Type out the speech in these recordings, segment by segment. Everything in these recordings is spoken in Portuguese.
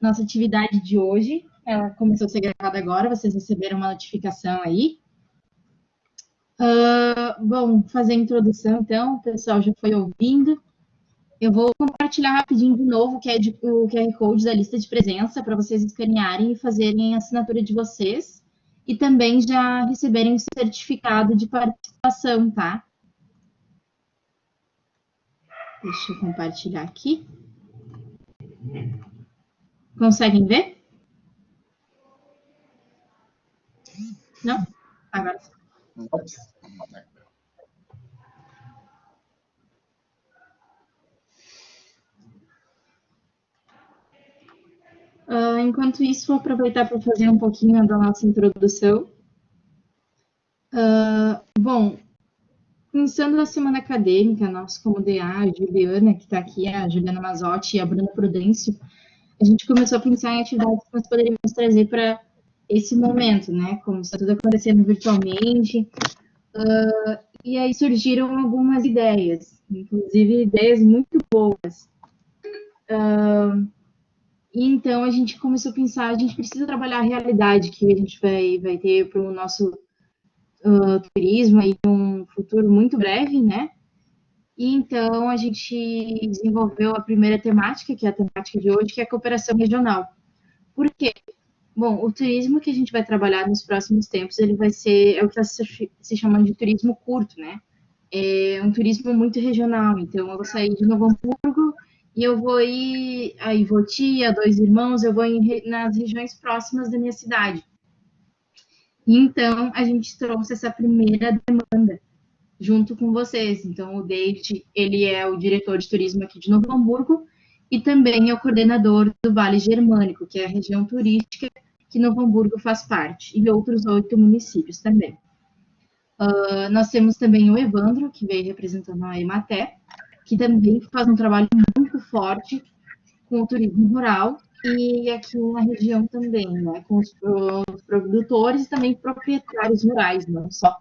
nossa atividade de hoje. Ela começou a ser gravada agora, vocês receberam uma notificação aí. Bom, fazer a introdução, então, o pessoal já foi ouvindo. Eu vou compartilhar rapidinho de novo o QR Code da lista de presença para vocês escanearem e fazerem a assinatura de vocês e também já receberem o certificado de participação, tá? Deixa eu compartilhar aqui. Conseguem ver? Não? Agora sim. Enquanto isso, vou aproveitar para fazer um pouquinho da nossa introdução. Bom, começando a semana acadêmica, nós como DA, a Juliana, que está aqui, a Juliana Mazotti e a Bruna Prudêncio, a gente começou a pensar em atividades que nós poderíamos trazer para esse momento, né? Como está tudo acontecendo virtualmente. E aí surgiram algumas ideias, inclusive ideias muito boas. E então a gente começou a pensar, a gente precisa trabalhar a realidade que a gente vai ter para o nosso turismo aí um futuro muito breve, né? E então a gente desenvolveu a primeira temática, que é a temática de hoje, que é a cooperação regional. Por quê? Bom, o turismo que a gente vai trabalhar nos próximos tempos, ele vai ser, é o que está se chamando de turismo curto, né? É um turismo muito regional. Então, eu vou sair de Novo Hamburgo e eu vou ir a Ivoti, a Dois Irmãos, eu vou nas regiões próximas da minha cidade. E então, a gente trouxe essa primeira demanda junto com vocês. Então, o David, ele é o diretor de turismo aqui de Novo Hamburgo e também é o coordenador do Vale Germânico, que é a região turística que Novo Hamburgo faz parte, e outros 8 municípios também. Nós temos também o Evandro, que veio representando a Emater, que também faz um trabalho muito forte com o turismo rural e aqui na região também, né, com os produtores e também proprietários rurais, não só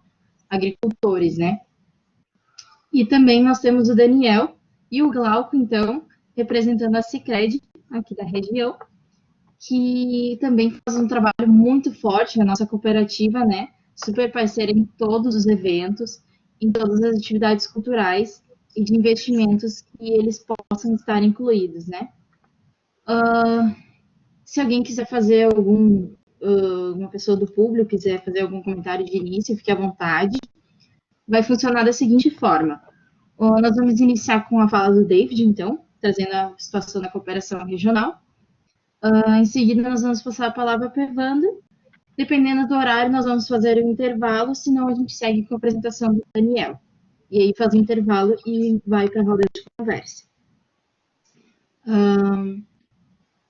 agricultores, né. E também nós temos o Daniel e o Glauco, então, representando a Sicredi aqui da região, que também faz um trabalho muito forte na nossa cooperativa, né? Super parceira em todos os eventos, em todas as atividades culturais e de investimentos que eles possam estar incluídos, né? Se alguém quiser fazer uma pessoa do público quiser fazer algum comentário de início, fique à vontade. Vai funcionar da seguinte forma: nós vamos iniciar com a fala do David, então, trazendo a situação da cooperação regional. Em seguida, nós vamos passar a palavra para o Evandro. Dependendo do horário, nós vamos fazer um intervalo, senão a gente segue com a apresentação do Daniel. E aí faz um intervalo e vai para a roda de conversa.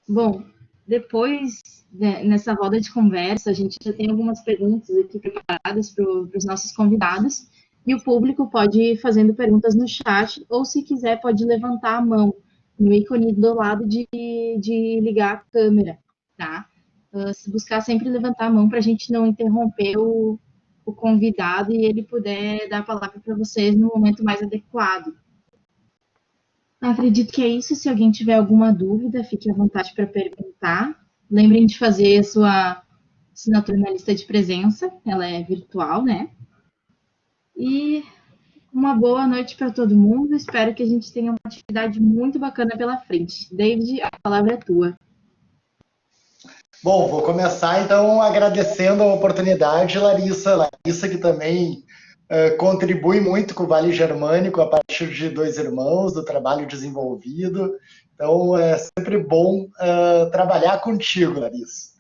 Bom, depois, né, nessa roda de conversa, a gente já tem algumas perguntas aqui preparadas para os nossos convidados, e o público pode ir fazendo perguntas no chat, ou se quiser pode levantar a mão no ícone do lado de ligar a câmera, tá? Se buscar sempre levantar a mão para a gente não interromper o convidado e ele puder dar a palavra para vocês no momento mais adequado. Acredito que é isso. Se alguém tiver alguma dúvida, fique à vontade para perguntar. Lembrem de fazer a sua assinatura na lista de presença, ela é virtual, né? E uma boa noite para todo mundo. Espero que a gente tenha uma atividade muito bacana pela frente. David, a palavra é tua. Bom, vou começar então agradecendo a oportunidade, Larissa. Larissa que também contribui muito com o Vale Germânico a partir de Dois Irmãos, do trabalho desenvolvido. Então é sempre bom trabalhar contigo, Larissa.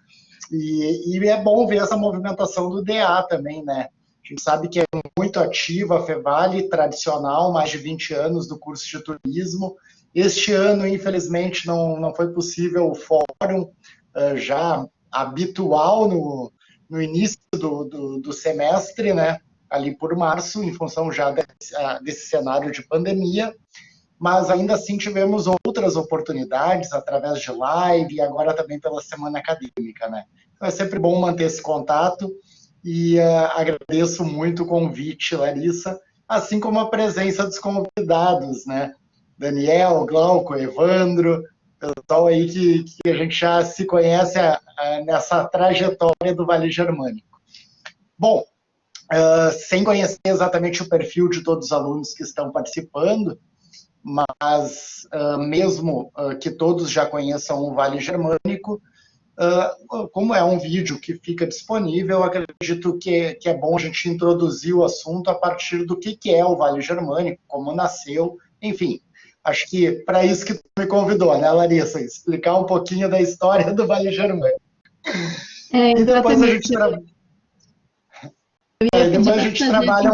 E é bom ver essa movimentação do DA também, né? A gente sabe que é muito ativa a Fevale, tradicional, mais de 20 anos do curso de turismo. Este ano, infelizmente, não foi possível o fórum, já habitual no início do semestre, né? Ali por março, em função já desse cenário de pandemia, mas ainda assim tivemos outras oportunidades através de live e agora também pela semana acadêmica, né? Então é sempre bom manter esse contato e agradeço muito o convite, Larissa, assim como a presença dos convidados, né? Daniel, Glauco, Evandro, pessoal aí que a gente já se conhece nessa trajetória do Vale Germânico. Bom, sem conhecer exatamente o perfil de todos os alunos que estão participando, mas mesmo que todos já conheçam o Vale Germânico, como é um vídeo que fica disponível, acredito que é bom a gente introduzir o assunto a partir do que é o Vale Germânico, como nasceu, enfim. Acho que para isso que tu me convidou, né, Larissa? Explicar um pouquinho da história do Vale Germânico. E depois a gente, trabalha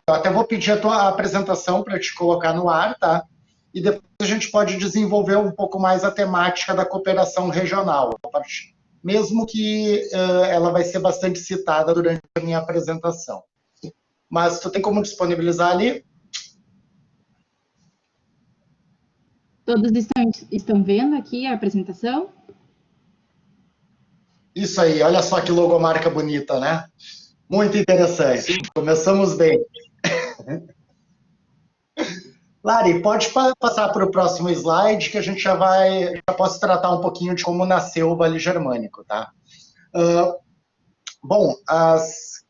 eu até vou pedir a tua apresentação para te colocar no ar, tá? E depois a gente pode desenvolver um pouco mais a temática da cooperação regional, mesmo que ela vai ser bastante citada durante a minha apresentação. Mas tu tem como disponibilizar ali? Todos estão vendo aqui a apresentação? Isso aí, olha só que logomarca bonita, né? Muito interessante. Sim. Começamos bem. Lari, pode passar para o próximo slide, que a gente já posso tratar um pouquinho de como nasceu o Vale Germânico, tá? Bom, as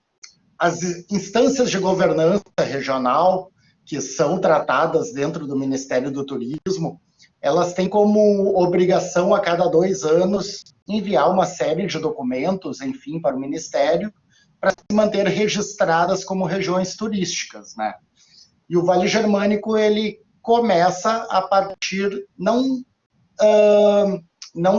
instâncias de governança regional que são tratadas dentro do Ministério do Turismo, elas têm como obrigação a cada 2 anos enviar uma série de documentos, enfim, para o Ministério, para se manter registradas como regiões turísticas, né? E o Vale Germânico, ele começa a partir, não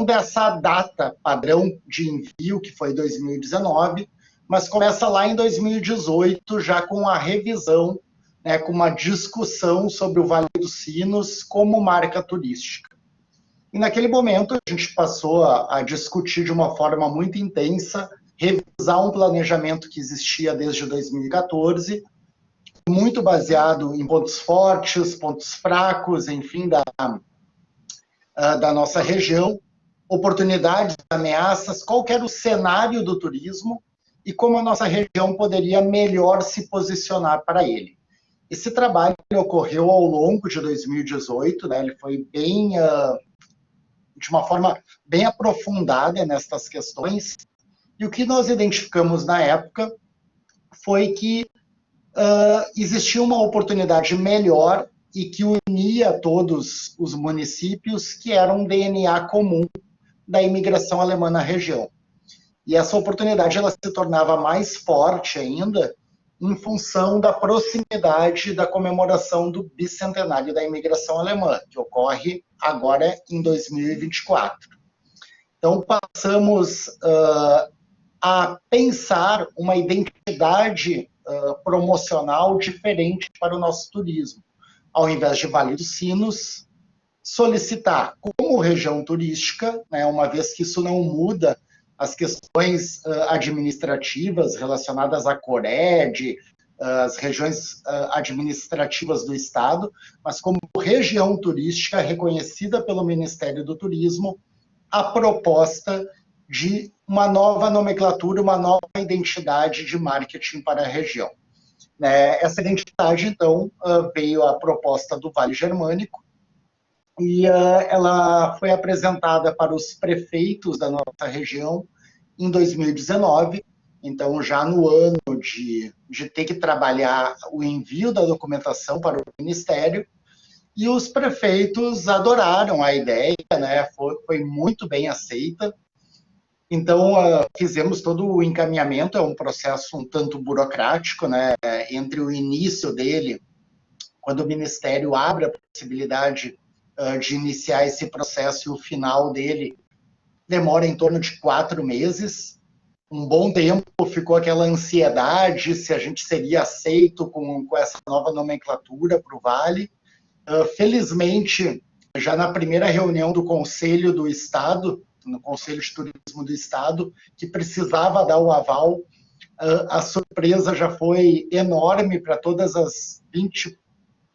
dessa data padrão de envio, que foi 2019, mas começa lá em 2018, já com a revisão, né, com uma discussão sobre o Vale dos Sinos como marca turística. E naquele momento a gente passou a discutir de uma forma muito intensa, revisar um planejamento que existia desde 2014, muito baseado em pontos fortes, pontos fracos, enfim, da nossa região, oportunidades, ameaças, qual que era o cenário do turismo e como a nossa região poderia melhor se posicionar para ele. Esse trabalho ocorreu ao longo de 2018, né? Ele foi bem, de uma forma bem aprofundada nestas questões, e o que nós identificamos na época foi que existia uma oportunidade melhor e que unia todos os municípios, que era um DNA comum da imigração alemã na região. E essa oportunidade ela se tornava mais forte ainda em função da proximidade da comemoração do bicentenário da imigração alemã, que ocorre agora em 2024. Então, passamos a pensar uma identidade promocional diferente para o nosso turismo. Ao invés de Vale dos Sinos, solicitar como região turística, né, uma vez que isso não muda as questões administrativas relacionadas à CORED, as regiões administrativas do Estado, mas como região turística reconhecida pelo Ministério do Turismo, a proposta de uma nova nomenclatura, uma nova identidade de marketing para a região. Essa identidade, então, veio a proposta do Vale Germânico, e ela foi apresentada para os prefeitos da nossa região em 2019, então já no ano de ter que trabalhar o envio da documentação para o Ministério, e os prefeitos adoraram a ideia, né? Foi muito bem aceita. Então, fizemos todo o encaminhamento, é um processo um tanto burocrático, né? Entre o início dele, quando o Ministério abre a possibilidade de iniciar esse processo, e o final dele demora em torno de 4 meses. Um bom tempo ficou aquela ansiedade se a gente seria aceito com essa nova nomenclatura para o Vale. Felizmente, já na primeira reunião do Conselho do Estado, no Conselho de Turismo do Estado, que precisava dar o aval, a surpresa já foi enorme para todas as 20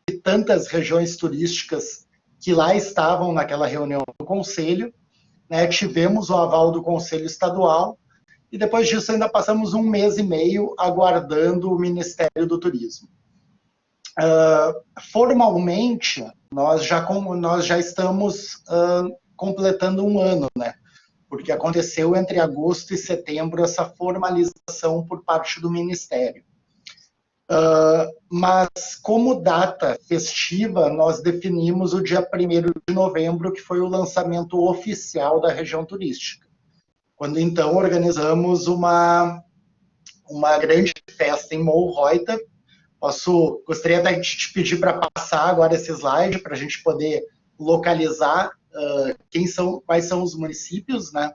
e tantas regiões turísticas que lá estavam naquela reunião do Conselho, né? Tivemos o aval do Conselho Estadual, e depois disso ainda passamos 1 mês e meio aguardando o Ministério do Turismo. Formalmente, nós já estamos completando um ano, né? Porque aconteceu entre agosto e setembro essa formalização por parte do Ministério. Mas como data festiva, nós definimos o dia 1º de novembro, que foi o lançamento oficial da região turística. Quando então organizamos uma grande festa em Mollreuter. Gostaria de te pedir para passar agora esse slide para a gente poder localizar quais são os municípios, né?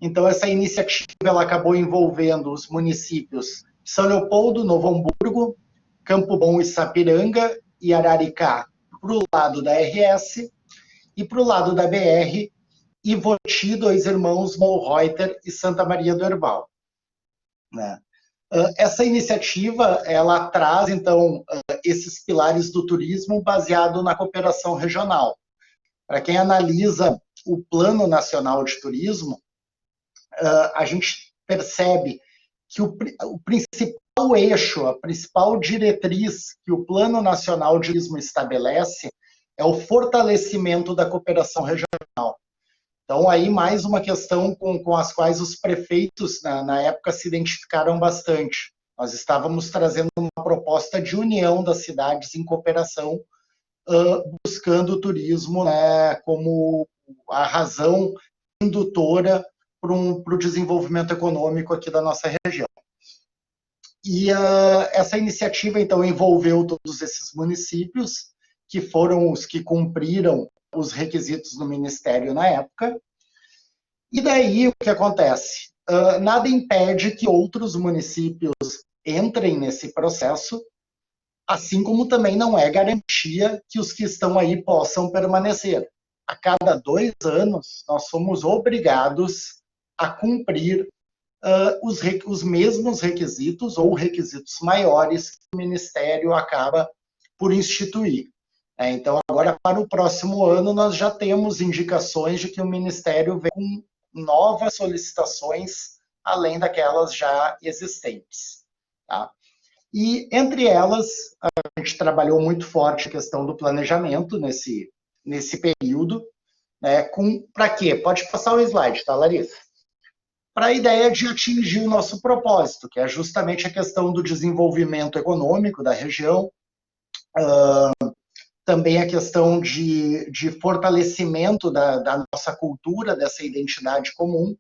Então, essa iniciativa ela acabou envolvendo os municípios de São Leopoldo, Novo Hamburgo, Campo Bom e Sapiranga e Araricá para o lado da RS e para o lado da BR, Ivoti, Dois Irmãos, Mollreuter e Santa Maria do Herval. Né? Essa iniciativa, ela traz, então, esses pilares do turismo baseado na cooperação regional. Para quem analisa o Plano Nacional de Turismo, a gente percebe que o principal eixo, a principal diretriz que o Plano Nacional de Turismo estabelece é o fortalecimento da cooperação regional. Então, aí mais uma questão com as quais os prefeitos, na época, se identificaram bastante. Nós estávamos trazendo uma proposta de união das cidades em cooperação, buscando o turismo, né, como a razão indutora para o desenvolvimento econômico aqui da nossa região. E essa iniciativa, então, envolveu todos esses municípios, que foram os que cumpriram os requisitos do Ministério na época. E daí, o que acontece? Nada impede que outros municípios entrem nesse processo, assim como também não é garantia que os que estão aí possam permanecer. A cada 2 anos, nós somos obrigados a cumprir os mesmos requisitos ou requisitos maiores que o Ministério acaba por instituir. Então, agora, para o próximo ano, nós já temos indicações de que o Ministério vem com novas solicitações, além daquelas já existentes. Tá? E, entre elas, a gente trabalhou muito forte a questão do planejamento nesse período. Né? Para quê? Pode passar o slide, tá, Larissa? Para a ideia de atingir o nosso propósito, que é justamente a questão do desenvolvimento econômico da região, também a questão de fortalecimento da nossa cultura, dessa identidade comum,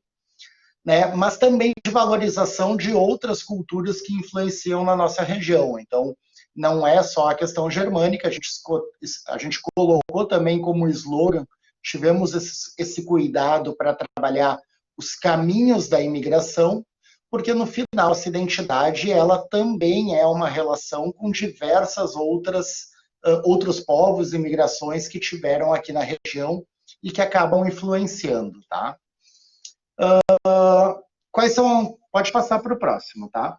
né? Mas também de valorização de outras culturas que influenciam na nossa região. Então, não é só a questão germânica, a gente colocou também como slogan, tivemos esse cuidado para trabalhar os caminhos da imigração, porque no final essa identidade ela também é uma relação com diversas outros povos e migrações que tiveram aqui na região e que acabam influenciando, tá? Quais são... Pode passar para o próximo, tá?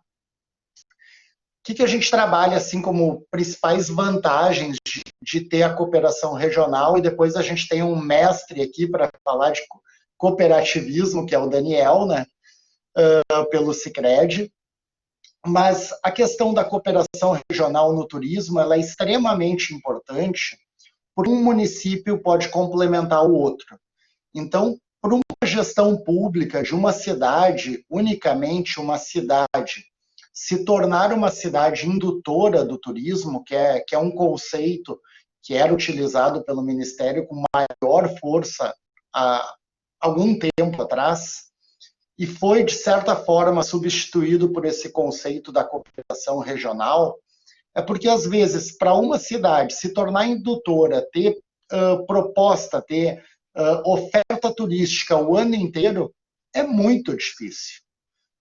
O que a gente trabalha assim como principais vantagens de ter a cooperação regional, e depois a gente tem um mestre aqui para falar de cooperativismo, que é o Daniel, né? Pelo Sicredi. Mas a questão da cooperação regional no turismo ela é extremamente importante, porque um município pode complementar o outro. Então, por uma gestão pública de uma cidade, unicamente uma cidade, se tornar uma cidade indutora do turismo, que é um conceito que era utilizado pelo Ministério com maior força há algum tempo atrás, e foi, de certa forma, substituído por esse conceito da cooperação regional, é porque, às vezes, para uma cidade se tornar indutora, ter proposta, ter oferta turística o ano inteiro, é muito difícil.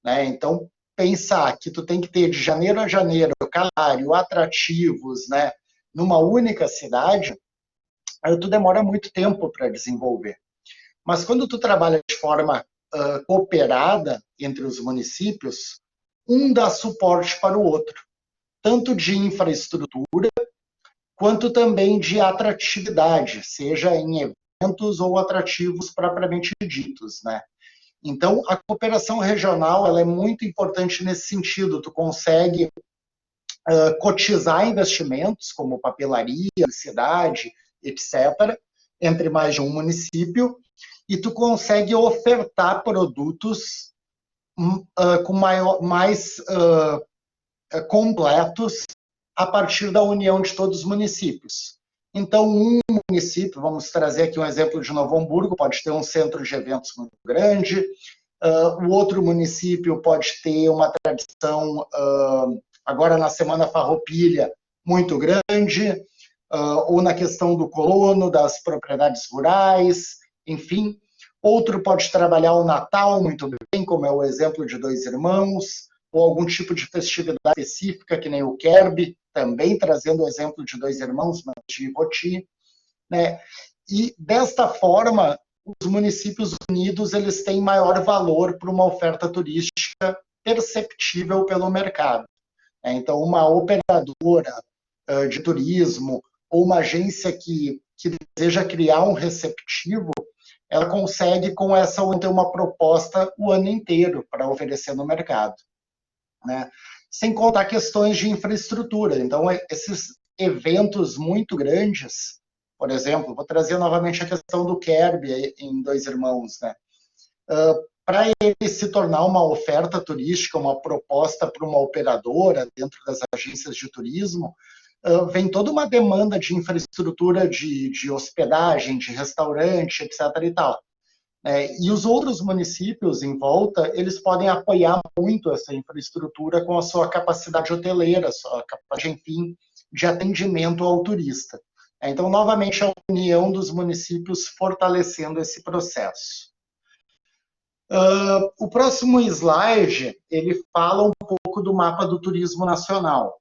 Né? Então, pensar que tu tem que ter de janeiro a janeiro calendário, atrativos, né, numa única cidade, tu demora muito tempo para desenvolver. Mas quando tu trabalha de forma cooperada entre os municípios, um dá suporte para o outro, tanto de infraestrutura, quanto também de atratividade, seja em eventos ou atrativos propriamente ditos, né? Então, a cooperação regional ela é muito importante nesse sentido, tu consegue cotizar investimentos, como papelaria, cidade, etc., entre mais de um município, e tu consegue ofertar produtos com mais completos a partir da união de todos os municípios. Então, um município, vamos trazer aqui um exemplo de Novo Hamburgo, pode ter um centro de eventos muito grande, o outro município pode ter uma tradição, agora na Semana Farroupilha, muito grande, ou na questão do colono, das propriedades rurais, enfim. Outro pode trabalhar o Natal muito bem, como é o exemplo de Dois Irmãos, ou algum tipo de festividade específica, que nem o Kerb, também trazendo o exemplo de Dois Irmãos, mas de Ivoti, né? E desta forma, os municípios unidos eles têm maior valor para uma oferta turística perceptível pelo mercado. Então, uma operadora de turismo ou uma agência que deseja criar um receptivo, ela consegue, com essa, ter uma proposta o ano inteiro para oferecer no mercado, né? Sem contar questões de infraestrutura. Então, esses eventos muito grandes, por exemplo, vou trazer novamente a questão do Kerb em Dois Irmãos, né? Para ele se tornar uma oferta turística, uma proposta para uma operadora dentro das agências de turismo, vem toda uma demanda de infraestrutura de hospedagem, de restaurante, etc. e tal. E os outros municípios em volta, eles podem apoiar muito essa infraestrutura com a sua capacidade hoteleira, sua capacidade, enfim, de atendimento ao turista. Então, novamente, a união dos municípios fortalecendo esse processo. O próximo slide, ele fala um pouco do mapa do turismo nacional.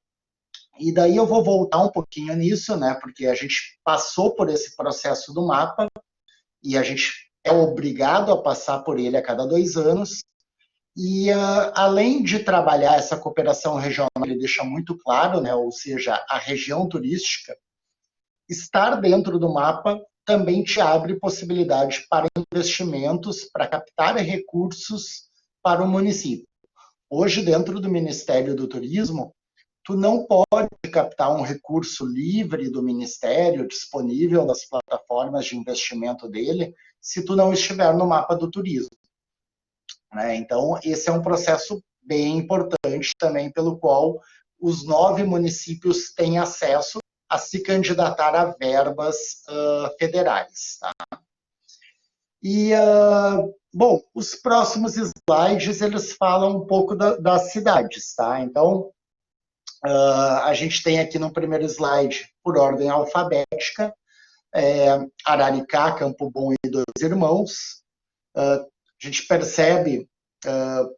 E daí eu vou voltar um pouquinho nisso, né, porque a gente passou por esse processo do mapa e a gente é obrigado a passar por ele a cada 2 anos. E além de trabalhar essa cooperação regional, ele deixa muito claro, né, ou seja, a região turística, estar dentro do mapa também te abre possibilidade para investimentos, para captar recursos para o município. Hoje, dentro do Ministério do Turismo, tu não pode captar um recurso livre do Ministério, disponível nas plataformas de investimento dele, se tu não estiver no mapa do turismo. Então, esse é um processo bem importante também, pelo qual os 9 municípios têm acesso a se candidatar a verbas federais. Tá? E, bom, os próximos slides, eles falam um pouco das cidades. Tá? Então, a gente tem aqui no primeiro slide, por ordem alfabética, Araricá, Campo Bom e Dois Irmãos. A gente percebe,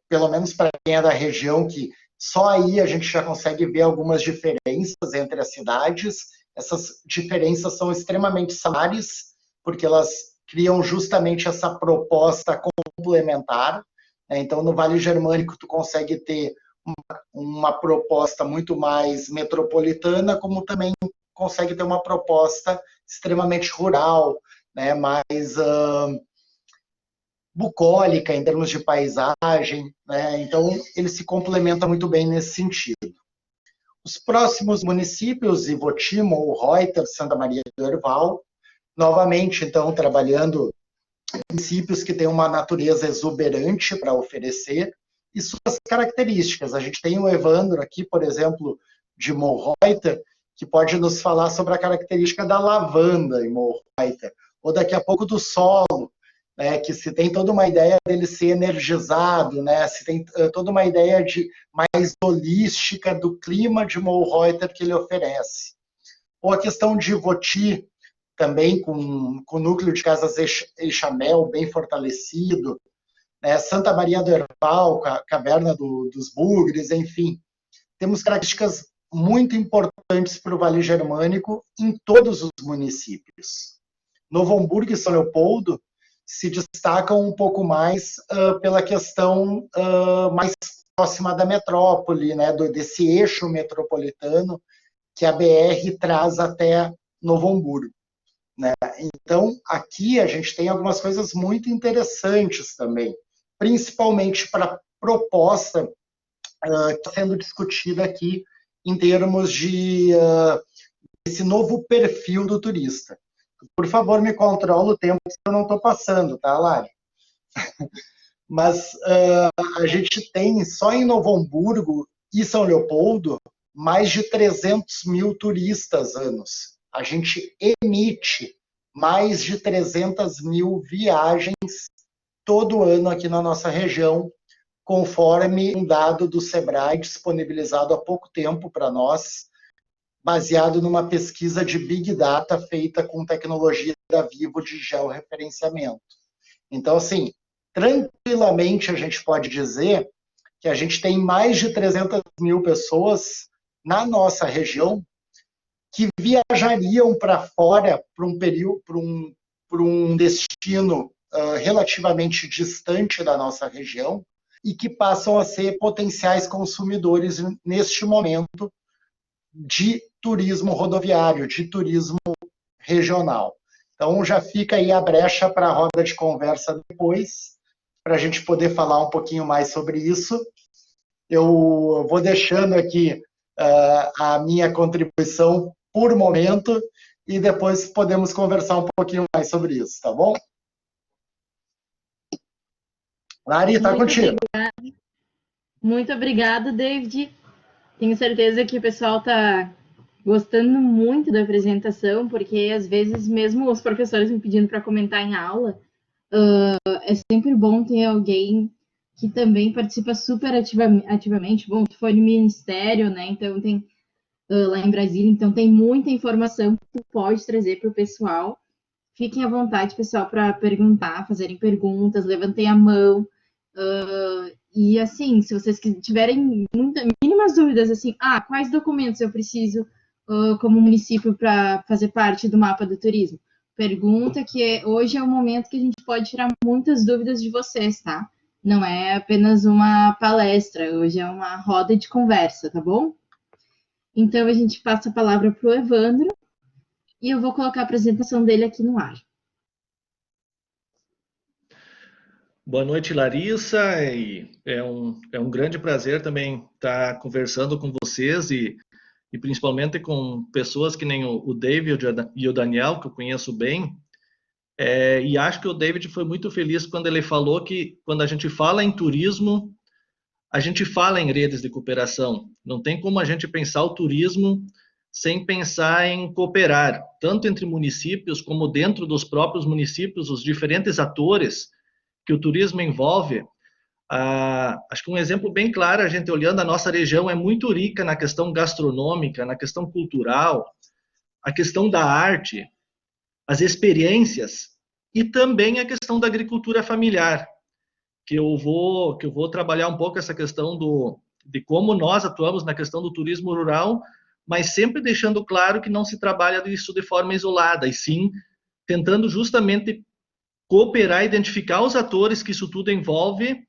pelo menos para quem é da região, que só aí a gente já consegue ver algumas diferenças entre as cidades. Essas diferenças são extremamente similares, porque elas criam justamente essa proposta complementar. Então, no Vale Germânico, tu consegue ter uma proposta muito mais metropolitana, como também consegue ter uma proposta extremamente rural, né, mais bucólica em termos de paisagem, né? Então ele se complementa muito bem nesse sentido. Os próximos municípios, Ivoti, Reuter, Santa Maria do Herval, novamente, então, trabalhando municípios que têm uma natureza exuberante para oferecer e suas características. A gente tem o Evandro aqui, por exemplo, de Reuter, que pode nos falar sobre a característica da lavanda em Reuter, ou daqui a pouco do solo, né, que se tem toda uma ideia dele ser energizado, né, se tem toda uma ideia de mais holística do clima de Reuter que ele oferece. Ou a questão de Ivoti, também com o núcleo de casas Eixamel bem fortalecido, né, Santa Maria do Herval, Caverna dos Bugres, enfim. Temos características muito importantes para o Vale Germânico em todos os municípios. Novo Hamburgo e São Leopoldo se destacam um pouco mais pela questão mais próxima da metrópole, né, desse eixo metropolitano que a BR traz até Novo Hamburgo. Né? Então, aqui a gente tem algumas coisas muito interessantes também, principalmente para a proposta que está sendo discutida aqui em termos de esse novo perfil do turista. Por favor, me controla o tempo, que eu não estou passando, tá, Lari? Mas a gente tem, só em Novo Hamburgo e São Leopoldo, mais de 300 mil turistas anos. A gente emite mais de 300 mil viagens todo ano aqui na nossa região, conforme um dado do Sebrae disponibilizado há pouco tempo para nós, baseado numa pesquisa de Big Data feita com tecnologia da Vivo de georreferenciamento. Então, assim, tranquilamente a gente pode dizer que a gente tem mais de 300 mil pessoas na nossa região que viajariam para fora para um período, para um destino relativamente distante da nossa região e que passam a ser potenciais consumidores neste momento de turismo rodoviário, de turismo regional. Então já fica aí a brecha para a roda de conversa depois, para a gente poder falar um pouquinho mais sobre isso. Eu vou deixando aqui a minha contribuição por momento e depois podemos conversar um pouquinho mais sobre isso, tá bom? Lari, está contigo. Muito obrigada, David. Tenho certeza que o pessoal está gostando muito da apresentação, porque às vezes mesmo os professores me pedindo para comentar em aula, é sempre bom ter alguém que também participa super ativamente. Bom, tu foi no ministério, né? Então tem lá em Brasília, então tem muita informação que tu pode trazer para o pessoal. Fiquem à vontade, pessoal, para perguntar, fazerem perguntas, levantem a mão. E assim, se vocês tiverem mínimas dúvidas, assim, quais documentos eu preciso como município para fazer parte do mapa do turismo? Pergunta que hoje é o momento que a gente pode tirar muitas dúvidas de vocês, tá? Não é apenas uma palestra, hoje é uma roda de conversa, tá bom? Então a gente passa a palavra para o Evandro e eu vou colocar a apresentação dele aqui no ar. Boa noite, Larissa. É um grande prazer também estar conversando com vocês e principalmente com pessoas que nem o David e o Daniel, que eu conheço bem. E acho que o David foi muito feliz quando ele falou que quando a gente fala em turismo, a gente fala em redes de cooperação. Não tem como a gente pensar o turismo sem pensar em cooperar, tanto entre municípios como dentro dos próprios municípios, os diferentes atores que o turismo envolve. Acho que um exemplo bem claro, a gente olhando a nossa região é muito rica na questão gastronômica, na questão cultural, a questão da arte, as experiências e também a questão da agricultura familiar, que eu vou trabalhar um pouco essa questão de como nós atuamos na questão do turismo rural, mas sempre deixando claro que não se trabalha isso de forma isolada, e sim tentando justamente cooperar, identificar os atores que isso tudo envolve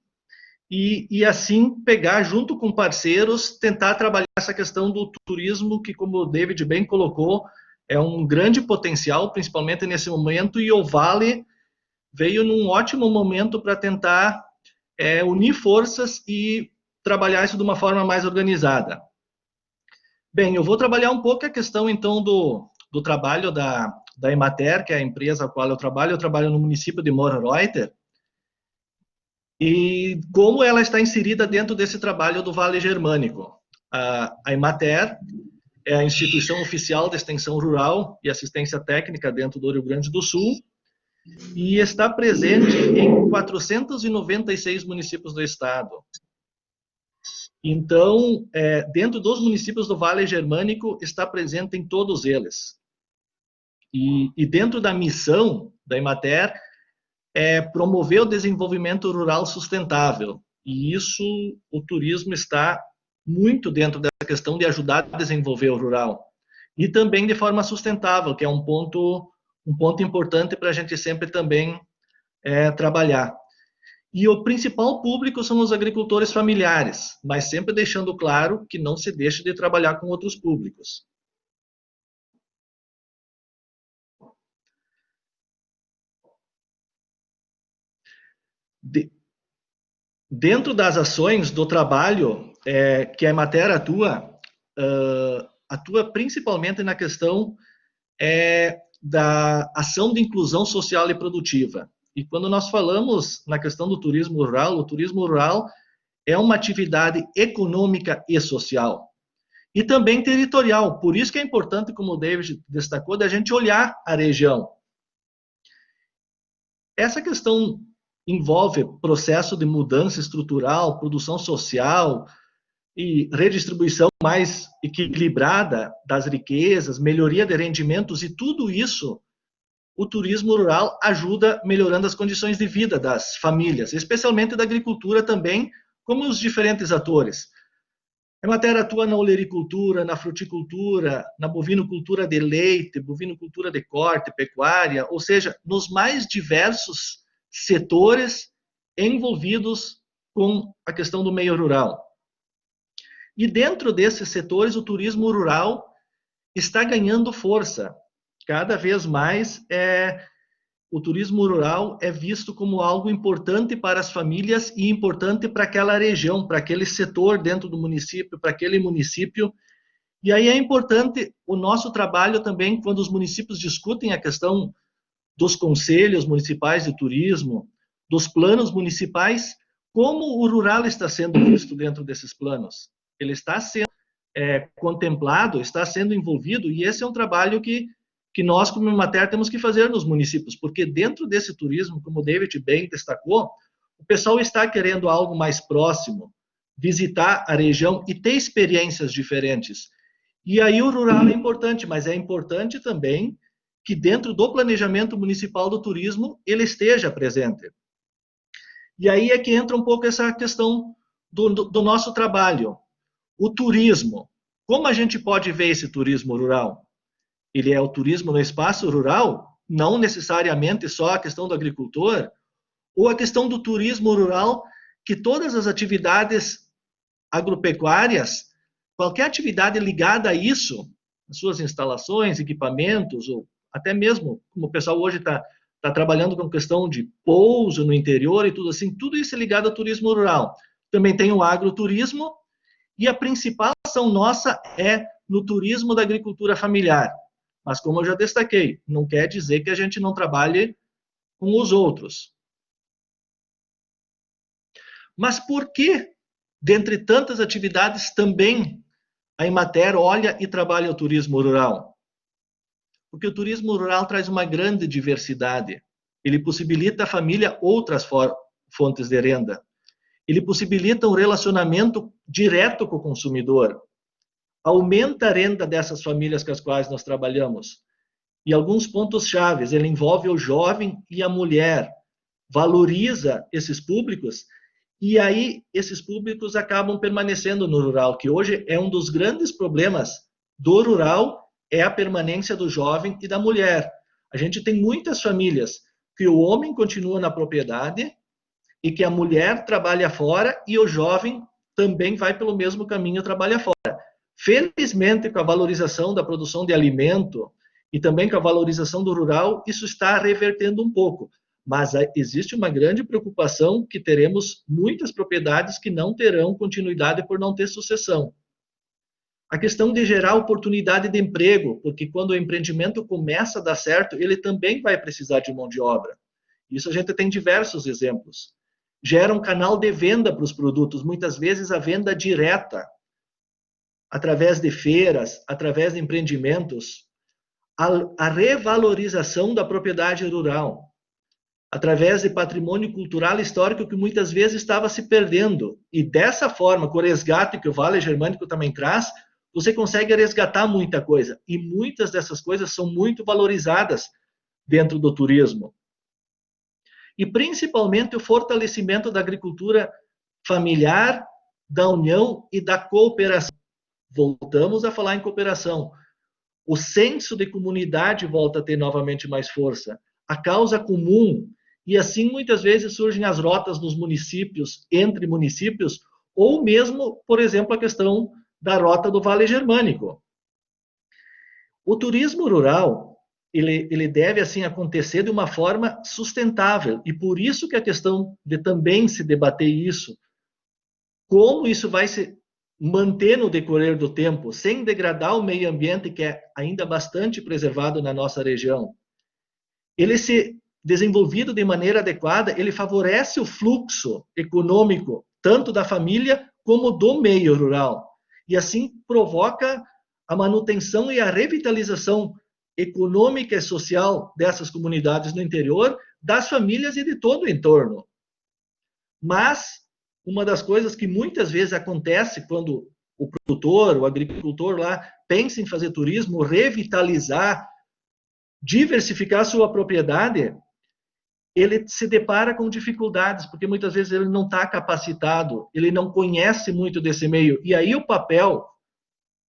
e assim pegar junto com parceiros, tentar trabalhar essa questão do turismo que, como o David bem colocou, é um grande potencial, principalmente nesse momento, e o Vale veio num ótimo momento para tentar unir forças e trabalhar isso de uma forma mais organizada. Bem, eu vou trabalhar um pouco a questão, então, do trabalho da Emater, que é a empresa a qual eu trabalho no município de Morreuter, e como ela está inserida dentro desse trabalho do Vale Germânico. A Emater é a instituição oficial de extensão rural e assistência técnica dentro do Rio Grande do Sul e está presente em 496 municípios do estado. Então, dentro dos municípios do Vale Germânico, está presente em todos eles. E dentro da missão da Emater, promover o desenvolvimento rural sustentável. E isso, o turismo está muito dentro dessa questão de ajudar a desenvolver o rural. E também de forma sustentável, que é um ponto importante para a gente sempre também trabalhar. E o principal público são os agricultores familiares, mas sempre deixando claro que não se deixa de trabalhar com outros públicos. Dentro das ações do trabalho que a Emater atua, atua principalmente na questão da ação de inclusão social e produtiva. E quando nós falamos na questão do turismo rural, o turismo rural é uma atividade econômica e social. E também territorial. Por isso que é importante, como o David destacou, da gente olhar a região. Essa questão envolve processo de mudança estrutural, produção social e redistribuição mais equilibrada das riquezas, melhoria de rendimentos, e tudo isso o turismo rural ajuda melhorando as condições de vida das famílias, especialmente da agricultura também, como os diferentes atores. A Emater atua na olericultura, na fruticultura, na bovinocultura de leite, bovinocultura de corte, pecuária, ou seja, nos mais diversos setores envolvidos com a questão do meio rural. E dentro desses setores, o turismo rural está ganhando força. Cada vez mais o turismo rural é visto como algo importante para as famílias e importante para aquela região, para aquele setor dentro do município, para aquele município. E aí é importante o nosso trabalho também, quando os municípios discutem a questão dos conselhos municipais de turismo, dos planos municipais, como o rural está sendo visto dentro desses planos. Ele está sendo contemplado, está sendo envolvido, e esse é um trabalho que nós, como Emater, temos que fazer nos municípios, porque dentro desse turismo, como o David bem destacou, o pessoal está querendo algo mais próximo, visitar a região e ter experiências diferentes. E aí o rural é importante, mas é importante também que dentro do planejamento municipal do turismo ele esteja presente. E aí é que entra um pouco essa questão do nosso trabalho. O turismo, como a gente pode ver esse turismo rural? Ele é o turismo no espaço rural, não necessariamente só a questão do agricultor, ou a questão do turismo rural, que todas as atividades agropecuárias, qualquer atividade ligada a isso, as suas instalações, equipamentos, ou até mesmo, como o pessoal hoje está trabalhando com questão de pouso no interior e tudo assim, tudo isso é ligado ao turismo rural. Também tem o agroturismo, e a principal ação nossa é no turismo da agricultura familiar. Mas, como eu já destaquei, não quer dizer que a gente não trabalhe com os outros. Mas por que, dentre tantas atividades, também a Emater olha e trabalha o turismo rural? Porque o turismo rural traz uma grande diversidade. Ele possibilita à família outras fontes de renda. Ele possibilita um relacionamento direto com o consumidor. Aumenta a renda dessas famílias com as quais nós trabalhamos. E alguns pontos chaves, ele envolve o jovem e a mulher, valoriza esses públicos, e aí esses públicos acabam permanecendo no rural, que hoje é um dos grandes problemas do rural, é a permanência do jovem e da mulher. A gente tem muitas famílias que o homem continua na propriedade e que a mulher trabalha fora e o jovem também vai pelo mesmo caminho, trabalha fora. Felizmente, com a valorização da produção de alimento e também com a valorização do rural, isso está revertendo um pouco. Mas existe uma grande preocupação que teremos muitas propriedades que não terão continuidade por não ter sucessão. A questão de gerar oportunidade de emprego, porque quando o empreendimento começa a dar certo, ele também vai precisar de mão de obra. Isso a gente tem diversos exemplos. Gera um canal de venda para os produtos, muitas vezes a venda direta, através de feiras, através de empreendimentos, a revalorização da propriedade rural, através de patrimônio cultural e histórico que muitas vezes estava se perdendo. E dessa forma, com o resgate que o Vale Germânico também traz, você consegue resgatar muita coisa. E muitas dessas coisas são muito valorizadas dentro do turismo. E principalmente o fortalecimento da agricultura familiar, da união e da cooperação. Voltamos a falar em cooperação. O senso de comunidade volta a ter novamente mais força. A causa comum. E assim, muitas vezes, surgem as rotas nos municípios, entre municípios, ou mesmo, por exemplo, a questão da rota do Vale Germânico. O turismo rural, ele deve, assim, acontecer de uma forma sustentável. E por isso que a questão de também se debater isso, como isso vai se manter no decorrer do tempo, sem degradar o meio ambiente, que é ainda bastante preservado na nossa região. Ele, se desenvolvido de maneira adequada, ele favorece o fluxo econômico, tanto da família como do meio rural. E assim provoca a manutenção e a revitalização econômica e social dessas comunidades no interior, das famílias e de todo o entorno. Mas uma das coisas que muitas vezes acontece quando o produtor, o agricultor lá pensa em fazer turismo, revitalizar, diversificar sua propriedade, ele se depara com dificuldades, porque muitas vezes ele não está capacitado, ele não conhece muito desse meio. E aí o papel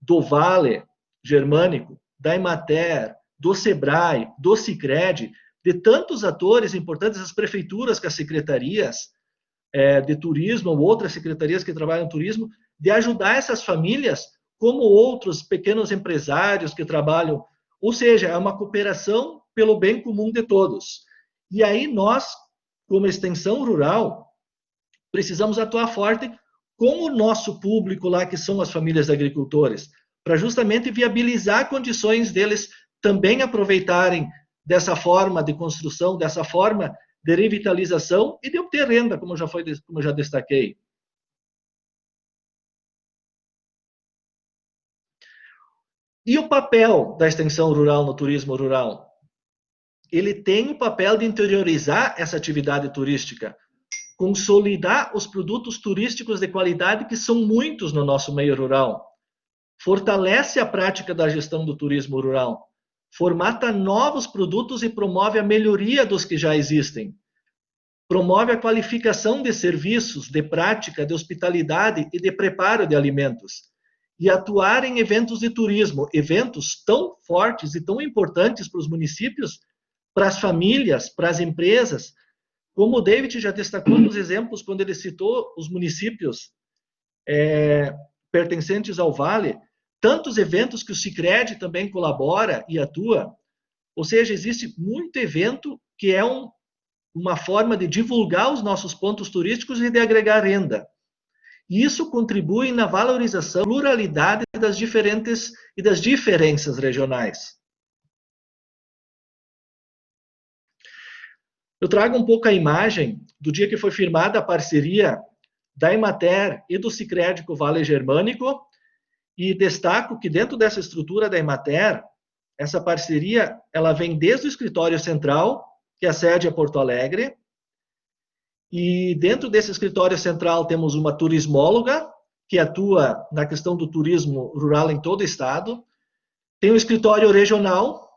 do Vale Germânico, da Emater, do Sebrae, do Sicredi, de tantos atores importantes, as prefeituras, com as secretarias de turismo, ou outras secretarias que trabalham no turismo, de ajudar essas famílias, como outros pequenos empresários que trabalham, ou seja, é uma cooperação pelo bem comum de todos. E aí nós, como extensão rural, precisamos atuar forte com o nosso público lá, que são as famílias de agricultores, para justamente viabilizar condições deles também aproveitarem dessa forma de construção, dessa forma de revitalização e de obter renda, como eu já destaquei. E o papel da extensão rural no turismo rural? Ele tem o papel de interiorizar essa atividade turística, consolidar os produtos turísticos de qualidade, que são muitos no nosso meio rural, fortalece a prática da gestão do turismo rural, formata novos produtos e promove a melhoria dos que já existem, promove a qualificação de serviços, de prática, de hospitalidade e de preparo de alimentos, e atuar em eventos de turismo, eventos tão fortes e tão importantes para os municípios, para as famílias, para as empresas, como o David já destacou nos exemplos, quando ele citou os municípios pertencentes ao Vale, tantos eventos que o Sicredi também colabora e atua, ou seja, existe muito evento que é uma forma de divulgar os nossos pontos turísticos e de agregar renda. E isso contribui na valorização, pluralidade das diferentes e das diferenças regionais. Eu trago um pouco a imagem do dia que foi firmada a parceria da Emater e do Sicredi com o Vale Germânico, e destaco que dentro dessa estrutura da Emater, essa parceria ela vem desde o escritório central, que é a sede é Porto Alegre, e dentro desse escritório central temos uma turismóloga, que atua na questão do turismo rural em todo o estado, tem o escritório regional,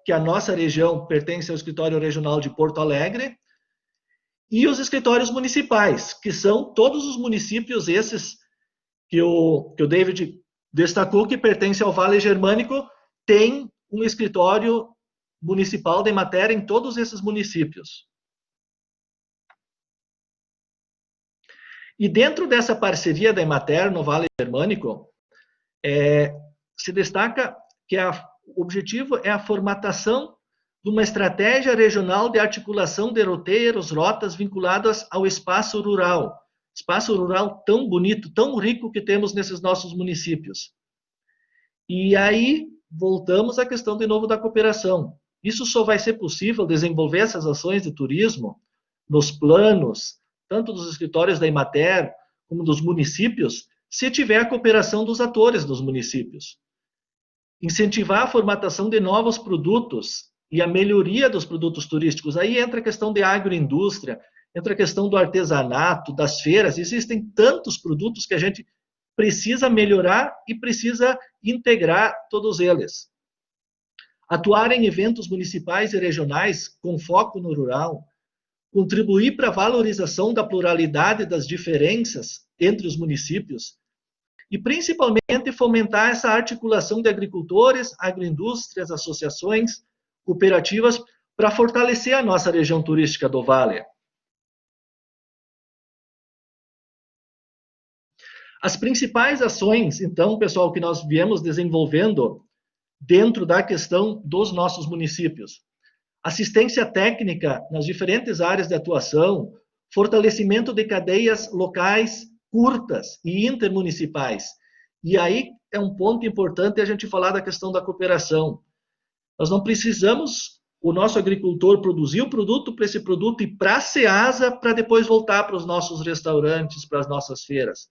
que a nossa região pertence ao escritório regional de Porto Alegre, e os escritórios municipais, que são todos os municípios esses que o David destacou, que pertence ao Vale Germânico, tem um escritório municipal de Emater em todos esses municípios. E dentro dessa parceria da Emater no Vale Germânico, se destaca que o objetivo é a formatação de uma estratégia regional de articulação de roteiros, rotas vinculadas ao espaço rural tão bonito, tão rico que temos nesses nossos municípios. E aí voltamos à questão de novo da cooperação. Isso só vai ser possível desenvolver essas ações de turismo nos planos, tanto dos escritórios da Emater como dos municípios, se tiver a cooperação dos atores dos municípios. Incentivar a formatação de novos produtos e a melhoria dos produtos turísticos. Aí entra a questão de agroindústria, entra a questão do artesanato, das feiras. Existem tantos produtos que a gente precisa melhorar e precisa integrar todos eles. Atuar em eventos municipais e regionais com foco no rural, contribuir para a valorização da pluralidade das diferenças entre os municípios e, principalmente, fomentar essa articulação de agricultores, agroindústrias, associações, cooperativas, para fortalecer a nossa região turística do Vale. As principais ações, então, pessoal, que nós viemos desenvolvendo dentro da questão dos nossos municípios. Assistência técnica nas diferentes áreas de atuação, fortalecimento de cadeias locais curtas e intermunicipais. E aí é um ponto importante a gente falar da questão da cooperação. Nós não precisamos o nosso agricultor produzir o produto para esse produto e para a Ceasa para depois voltar para os nossos restaurantes, para as nossas feiras.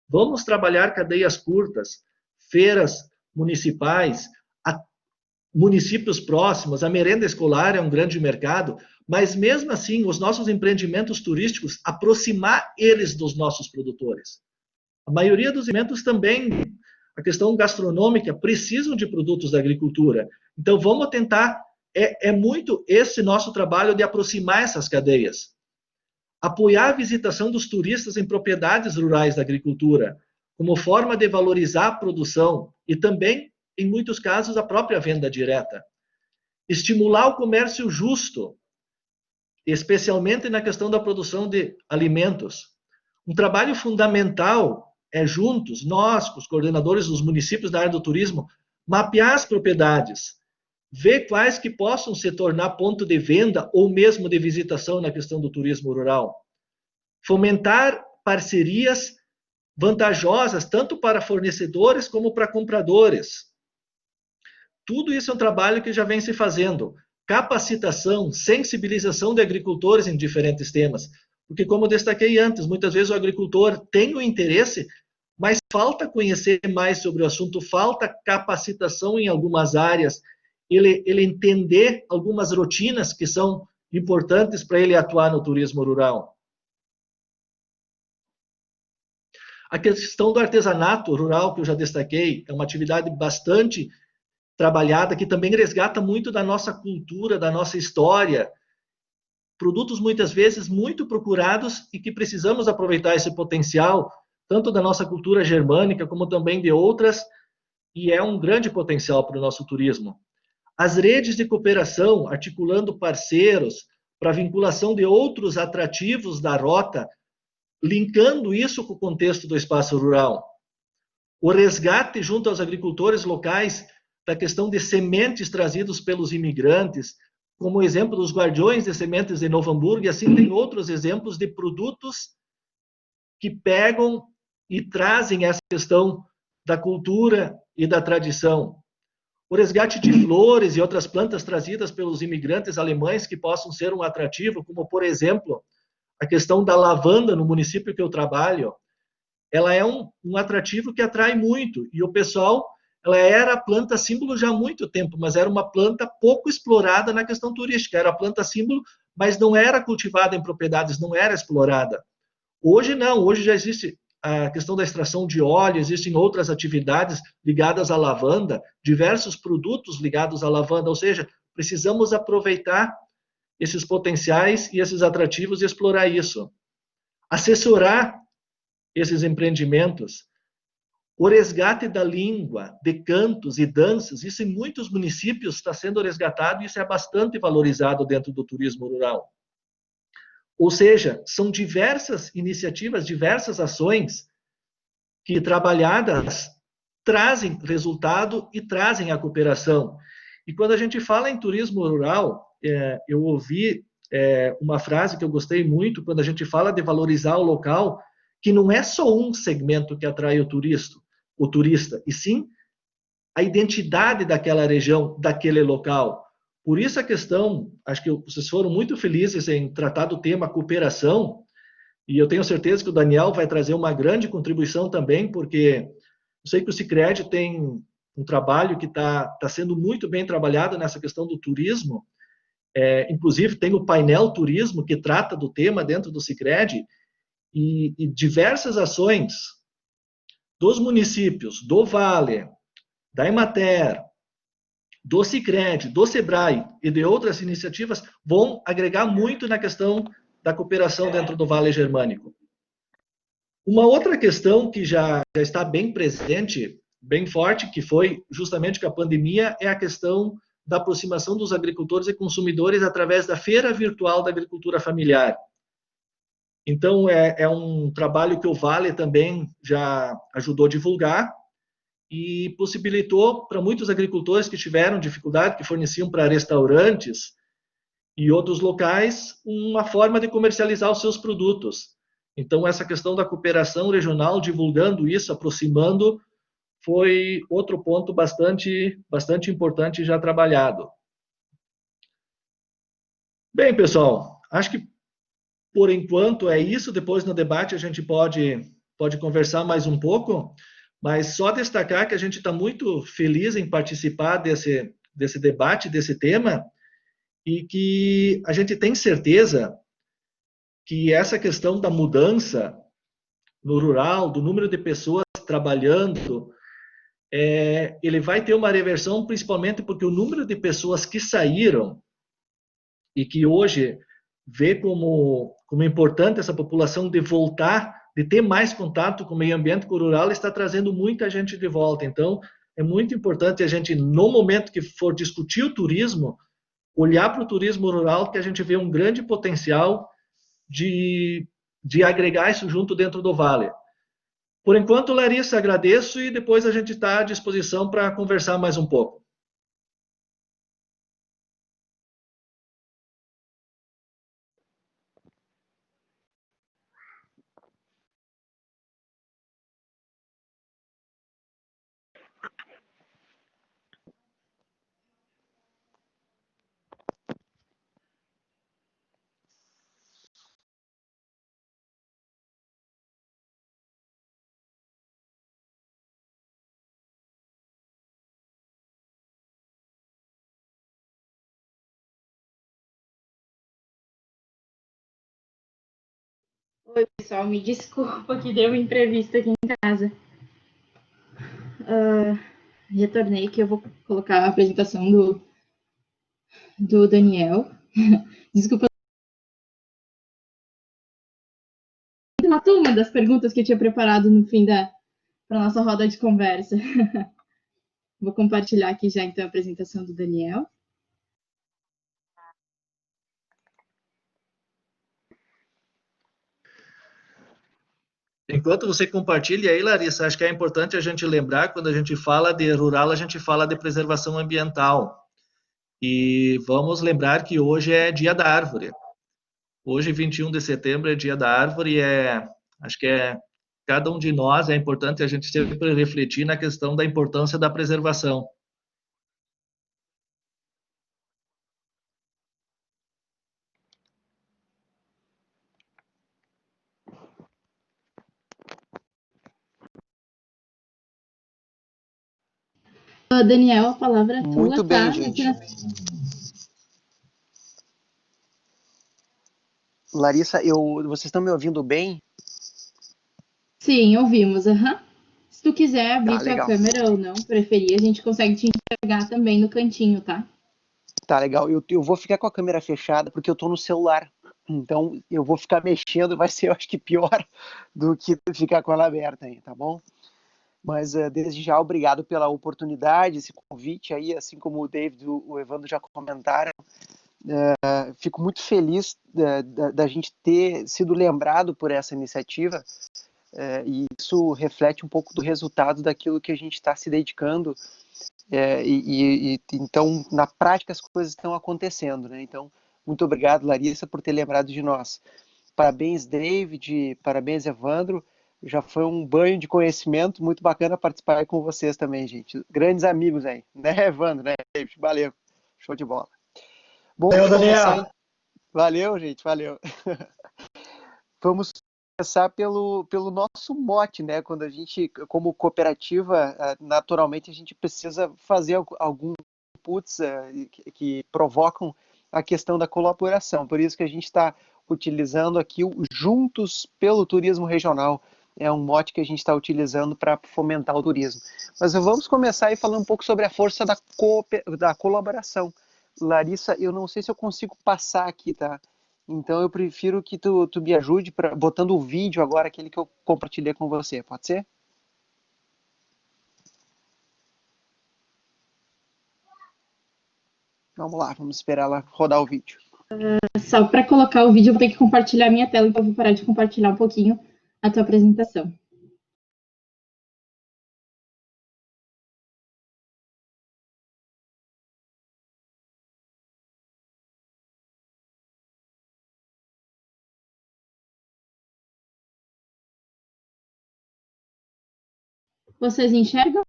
Vamos trabalhar cadeias curtas, feiras municipais, municípios próximos, a merenda escolar é um grande mercado, mas mesmo assim, os nossos empreendimentos turísticos, aproximar eles dos nossos produtores. A maioria dos alimentos também, a questão gastronômica, precisam de produtos da agricultura. Então, vamos tentar, é muito esse nosso trabalho de aproximar essas cadeias. Apoiar a visitação dos turistas em propriedades rurais da agricultura, como forma de valorizar a produção e também, em muitos casos, a própria venda direta. Estimular o comércio justo, especialmente na questão da produção de alimentos. Um trabalho fundamental é juntos, nós, os coordenadores dos municípios da área do turismo, mapear as propriedades, ver quais que possam se tornar ponto de venda ou mesmo de visitação na questão do turismo rural. Fomentar parcerias vantajosas, tanto para fornecedores como para compradores. Tudo isso é um trabalho que já vem se fazendo. Capacitação, sensibilização de agricultores em diferentes temas. Porque, como eu destaquei antes, muitas vezes o agricultor tem o interesse, mas falta conhecer mais sobre o assunto, falta capacitação em algumas áreas, ele entender algumas rotinas que são importantes para ele atuar no turismo rural. A questão do artesanato rural, que eu já destaquei, é uma atividade bastante trabalhada, que também resgata muito da nossa cultura, da nossa história. Produtos, muitas vezes, muito procurados e que precisamos aproveitar esse potencial, tanto da nossa cultura germânica, como também de outras, e é um grande potencial para o nosso turismo. As redes de cooperação, articulando parceiros para a vinculação de outros atrativos da rota, linkando isso com o contexto do espaço rural. O resgate junto aos agricultores locais da questão de sementes trazidos pelos imigrantes, como o exemplo dos guardiões de sementes de Novo Hamburgo, e assim tem outros exemplos de produtos que pegam e trazem essa questão da cultura e da tradição. O resgate de flores e outras plantas trazidas pelos imigrantes alemães que possam ser um atrativo, como, por exemplo, a questão da lavanda no município que eu trabalho, ela é um atrativo que atrai muito, e o pessoal, ela era a planta símbolo já há muito tempo, mas era uma planta pouco explorada na questão turística, era a planta símbolo, mas não era cultivada em propriedades, não era explorada. Hoje não, hoje já existe a questão da extração de óleo, existem outras atividades ligadas à lavanda, diversos produtos ligados à lavanda, ou seja, precisamos aproveitar esses potenciais e esses atrativos e explorar isso. Assessorar esses empreendimentos. O resgate da língua, de cantos e danças, isso em muitos municípios está sendo resgatado e isso é bastante valorizado dentro do turismo rural. Ou seja, são diversas iniciativas, diversas ações que, trabalhadas, trazem resultado e trazem a cooperação. E quando a gente fala em turismo rural, eu ouvi uma frase que eu gostei muito, quando a gente fala de valorizar o local, que não é só um segmento que atrai o turista, e sim a identidade daquela região, daquele local. Por isso a questão, acho que vocês foram muito felizes em tratar do tema cooperação, e eu tenho certeza que o Daniel vai trazer uma grande contribuição também, porque eu sei que o Sicredi tem um trabalho que está sendo muito bem trabalhado nessa questão do turismo, inclusive tem o painel turismo que trata do tema dentro do Sicredi, e diversas ações dos municípios, do Vale, da Emater, do Sicredi, do Sebrae e de outras iniciativas vão agregar muito na questão da cooperação dentro do Vale Germânico. Uma outra questão que já está bem presente, bem forte, que foi justamente com a pandemia, é a questão da aproximação dos agricultores e consumidores através da Feira Virtual da Agricultura Familiar. Então, é um trabalho que o Vale também já ajudou a divulgar e possibilitou para muitos agricultores que tiveram dificuldade, que forneciam para restaurantes e outros locais, uma forma de comercializar os seus produtos. Então, essa questão da cooperação regional, divulgando isso, aproximando, foi outro ponto bastante importante já trabalhado. Bem, pessoal, acho que por enquanto é isso. Depois no debate a gente pode conversar mais um pouco, mas só destacar que a gente está muito feliz em participar desse debate, desse tema, e que a gente tem certeza que essa questão da mudança no rural, do número de pessoas trabalhando, ele vai ter uma reversão, principalmente porque o número de pessoas que saíram e que hoje vê como importante essa população de voltar, de ter mais contato com o meio ambiente, com o rural, está trazendo muita gente de volta. Então, é muito importante a gente, no momento que for discutir o turismo, olhar para o turismo rural, que a gente vê um grande potencial de agregar isso junto dentro do Vale. Por enquanto, Larissa, agradeço e depois a gente está à disposição para conversar mais um pouco. Oi, pessoal, me desculpa que deu um imprevisto aqui em casa. Retornei que eu vou colocar a apresentação do Daniel. Desculpa, matou uma das perguntas que eu tinha preparado no fim para nossa roda de conversa. Vou compartilhar aqui já então a apresentação do Daniel. Enquanto você compartilha aí, Larissa, acho que é importante a gente lembrar, quando a gente fala de rural, a gente fala de preservação ambiental. E vamos lembrar que hoje é Dia da Árvore. Hoje, 21 de setembro, é Dia da Árvore e acho que cada um de nós, é importante a gente sempre refletir na questão da importância da preservação. Daniel, a palavra é tua, Muito bem, tá? gente. Larissa, vocês estão me ouvindo bem? Sim, ouvimos. Uhum. Se tu quiser Tá, abrir tua legal. câmera ou não, preferir, a gente consegue te enxergar também no cantinho, tá? Tá, legal. Eu vou ficar com a câmera fechada porque eu tô no celular. Então, eu vou ficar mexendo, vai ser, eu acho que pior do que ficar com ela aberta aí, tá bom? Mas, desde já, obrigado pela oportunidade, esse convite aí, assim como o David e o Evandro já comentaram. Fico muito feliz da gente ter sido lembrado por essa iniciativa, e isso reflete um pouco do resultado daquilo que a gente está se dedicando. Então, na prática, as coisas estão acontecendo, né? Então, muito obrigado, Larissa, por ter lembrado de nós. Parabéns, David, parabéns, Evandro. Já foi um banho de conhecimento, muito bacana participar aí com vocês também, gente. Grandes amigos aí, né, Evandro, né, David? Valeu, show de bola. Bom, Valeu, vamos começar. Daniel. Valeu, gente, valeu. Vamos começar pelo nosso mote, né? Quando a gente, como cooperativa, naturalmente a gente precisa fazer alguns inputs que provocam a questão da colaboração. Por isso que a gente está utilizando aqui o Juntos pelo Turismo Regional. É um mote que a gente está utilizando para fomentar o turismo. Mas vamos começar aí falando um pouco sobre a força da colaboração. Larissa, eu não sei se eu consigo passar aqui, tá? Então eu prefiro que tu me ajude botando o vídeo agora, aquele que eu compartilhei com você, pode ser? Vamos lá, vamos esperar ela rodar o vídeo. Só para colocar o vídeo, eu vou ter que compartilhar minha tela, então eu vou parar de compartilhar um pouquinho a tua apresentação. Vocês enxergam?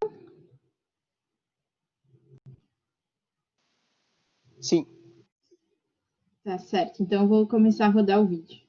Sim. Tá certo. Então eu vou começar a rodar o vídeo.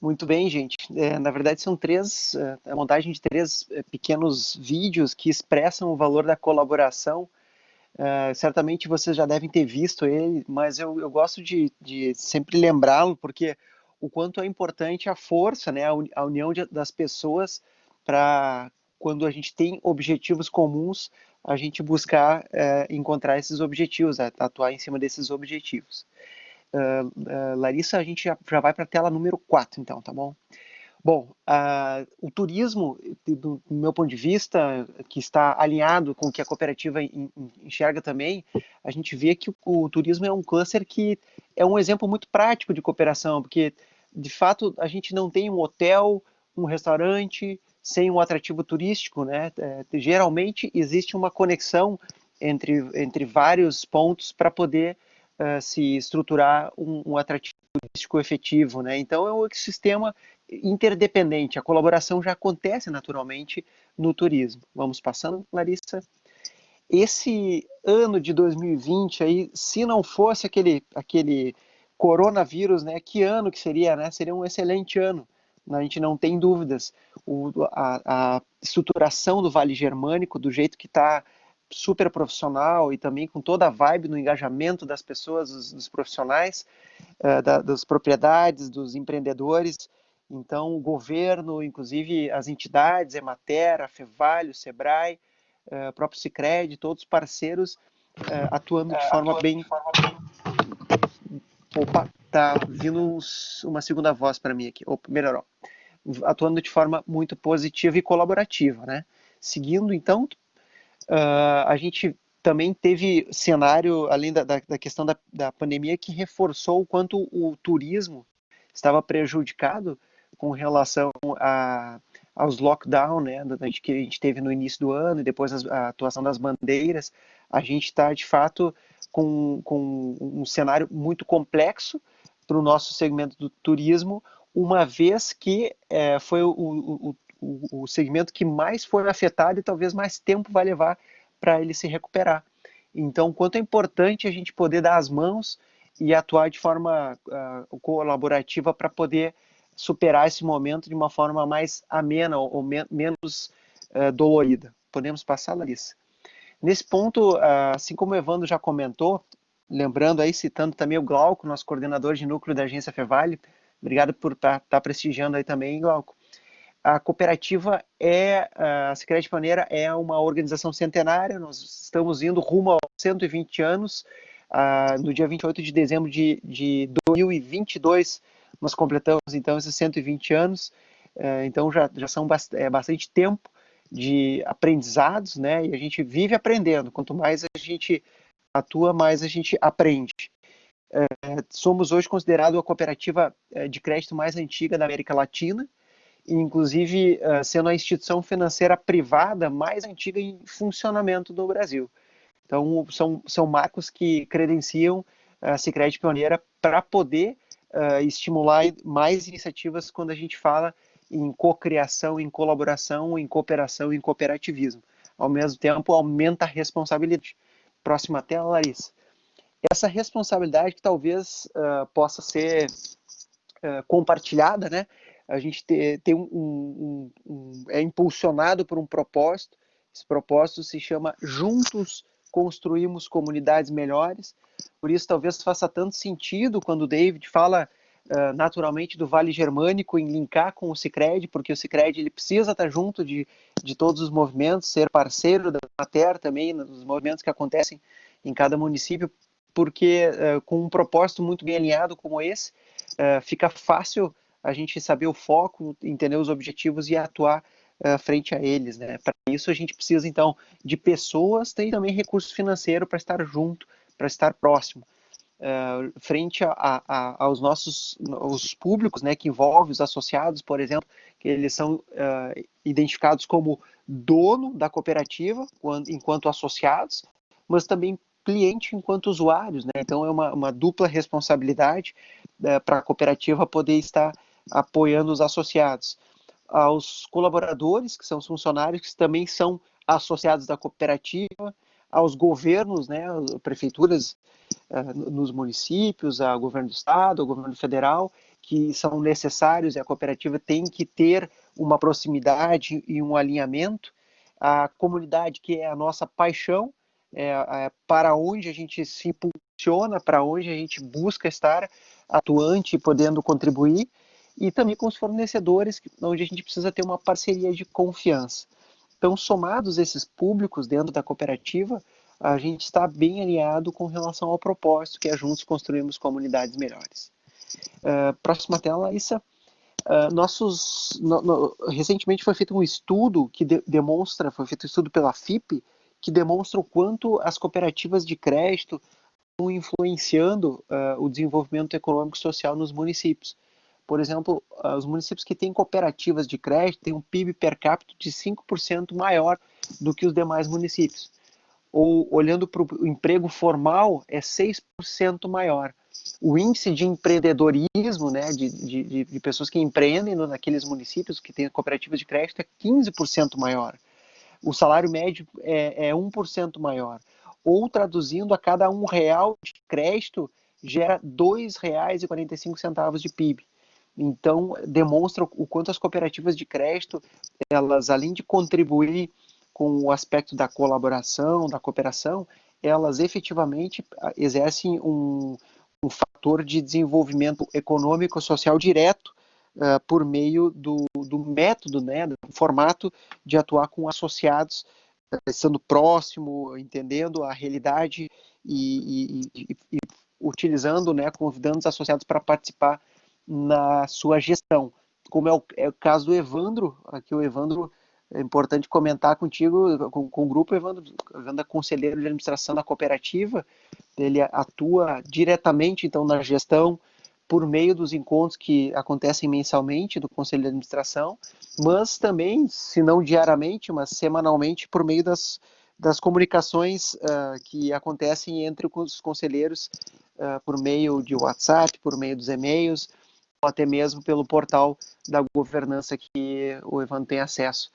Muito bem, gente. Na verdade, são a montagem de três pequenos vídeos que expressam o valor da colaboração. Certamente vocês já devem ter visto ele, mas eu gosto de sempre lembrá-lo, porque o quanto é importante a força, né, a união das pessoas para, quando a gente tem objetivos comuns, a gente buscar encontrar esses objetivos, atuar em cima desses objetivos. Larissa, a gente já vai para a tela número 4, então, tá bom? Bom, o turismo, do meu ponto de vista, que está alinhado com o que a cooperativa enxerga também, a gente vê que o turismo é um cluster que é um exemplo muito prático de cooperação, porque, de fato, a gente não tem um hotel, um restaurante, sem um atrativo turístico, né? Geralmente existe uma conexão entre vários pontos para poder se estruturar um atrativo turístico efetivo, né? Então é um ecossistema interdependente, a colaboração já acontece naturalmente no turismo. Vamos passando, Larissa. Esse ano de 2020 aí, se não fosse aquele coronavírus, né? Que ano que seria, né? Seria um excelente ano. A gente não tem dúvidas. A estruturação do Vale Germânico, do jeito que está super profissional e também com toda a vibe no engajamento das pessoas, dos profissionais, das propriedades, dos empreendedores. Então, o governo, inclusive as entidades, Emater, a Fevalho, o Sebrae, o próprio Sicredi, todos parceiros atuando de forma bem... Opa, tá vindo uma segunda voz para mim aqui. Opa, melhorou. Atuando de forma muito positiva e colaborativa, né? Seguindo, então, a gente também teve cenário, além da questão da pandemia, que reforçou o quanto o turismo estava prejudicado com relação aos lockdown, né, que a gente teve no início do ano e depois a atuação das bandeiras. A gente está, de fato, com um cenário muito complexo para o nosso segmento do turismo, uma vez que foi o segmento que mais foi afetado e talvez mais tempo vai levar para ele se recuperar. Então, quanto é importante a gente poder dar as mãos e atuar de forma colaborativa para poder superar esse momento de uma forma mais amena ou menos dolorida. Podemos passar, Larissa? Nesse ponto, assim como o Evandro já comentou, lembrando aí, citando também o Glauco, nosso coordenador de núcleo da agência Fevale, obrigado por estar prestigiando aí também, Glauco. A cooperativa a Sicredi Pioneira é uma organização centenária, nós estamos indo rumo aos 120 anos, no dia 28 de dezembro de 2022, nós completamos então esses 120 anos, então já são bastante tempo de aprendizados, né, e a gente vive aprendendo, quanto mais a gente atua, mais a gente aprende. Somos hoje considerado a cooperativa de crédito mais antiga da América Latina, inclusive sendo a instituição financeira privada mais antiga em funcionamento do Brasil. Então, são marcos que credenciam a Sicredi Pioneira para poder estimular mais iniciativas quando a gente fala em cocriação, em colaboração, em cooperação, em cooperativismo. Ao mesmo tempo, aumenta a responsabilidade. Próxima tela, Larissa. Essa responsabilidade que talvez possa ser compartilhada, né? A gente é impulsionado por um propósito. Esse propósito se chama Juntos Construímos Comunidades Melhores. Por isso, talvez faça tanto sentido quando o David fala naturalmente do Vale Germânico em linkar com o Sicredi, porque o Sicredi ele precisa estar junto de todos os movimentos, ser parceiro da Emater também, nos movimentos que acontecem em cada município, porque com um propósito muito bem alinhado como esse, fica fácil a gente saber o foco, entender os objetivos e atuar frente a eles, né? Para isso a gente precisa então de pessoas e também recurso financeiro para estar junto, para estar próximo. Frente aos nossos os públicos, né, que envolve os associados, por exemplo, que eles são identificados como dono da cooperativa enquanto associados, mas também cliente enquanto usuários, né? Então é uma dupla responsabilidade para a cooperativa poder estar apoiando os associados. Aos colaboradores, que são os funcionários, que também são associados da cooperativa, aos governos, né, prefeituras nos municípios, ao governo do estado, ao governo federal, que são necessários e a cooperativa tem que ter uma proximidade e um alinhamento. A comunidade, que é a nossa paixão, para onde a gente se impulsiona, para onde a gente busca estar atuante e podendo contribuir, e também com os fornecedores, onde a gente precisa ter uma parceria de confiança. Então, somados esses públicos dentro da cooperativa, a gente está bem alinhado com relação ao propósito, que é juntos construirmos comunidades melhores. Próxima tela, Issa. Recentemente foi feito um estudo que demonstra, foi feito um estudo pela FIPE, que demonstra o quanto as cooperativas de crédito estão influenciando o desenvolvimento econômico e social nos municípios. Por exemplo, os municípios que têm cooperativas de crédito têm um PIB per capita de 5% maior do que os demais municípios. Ou, olhando para o emprego formal, é 6% maior. O índice de empreendedorismo, né, de pessoas que empreendem naqueles municípios que têm cooperativas de crédito, é 15% maior. O salário médio é 1% maior. Ou, traduzindo, a cada R$1 de crédito gera R$ 2,45 de PIB. Então, demonstra o quanto as cooperativas de crédito, elas, além de contribuir com o aspecto da colaboração, da cooperação, elas efetivamente exercem um fator de desenvolvimento econômico e social direto por meio do método, né, do formato de atuar com associados, estando próximo, entendendo a realidade e utilizando, né, convidando os associados para participar na sua gestão, como é o caso do Evandro. Aqui o Evandro, é importante comentar contigo, com o grupo. Evandro é conselheiro de administração da cooperativa, ele atua diretamente então na gestão por meio dos encontros que acontecem mensalmente do conselho de administração, mas também, se não diariamente, mas semanalmente, por meio das comunicações que acontecem entre os conselheiros por meio de WhatsApp, por meio dos e-mails, ou até mesmo pelo portal da governança que o Evandro tem acesso.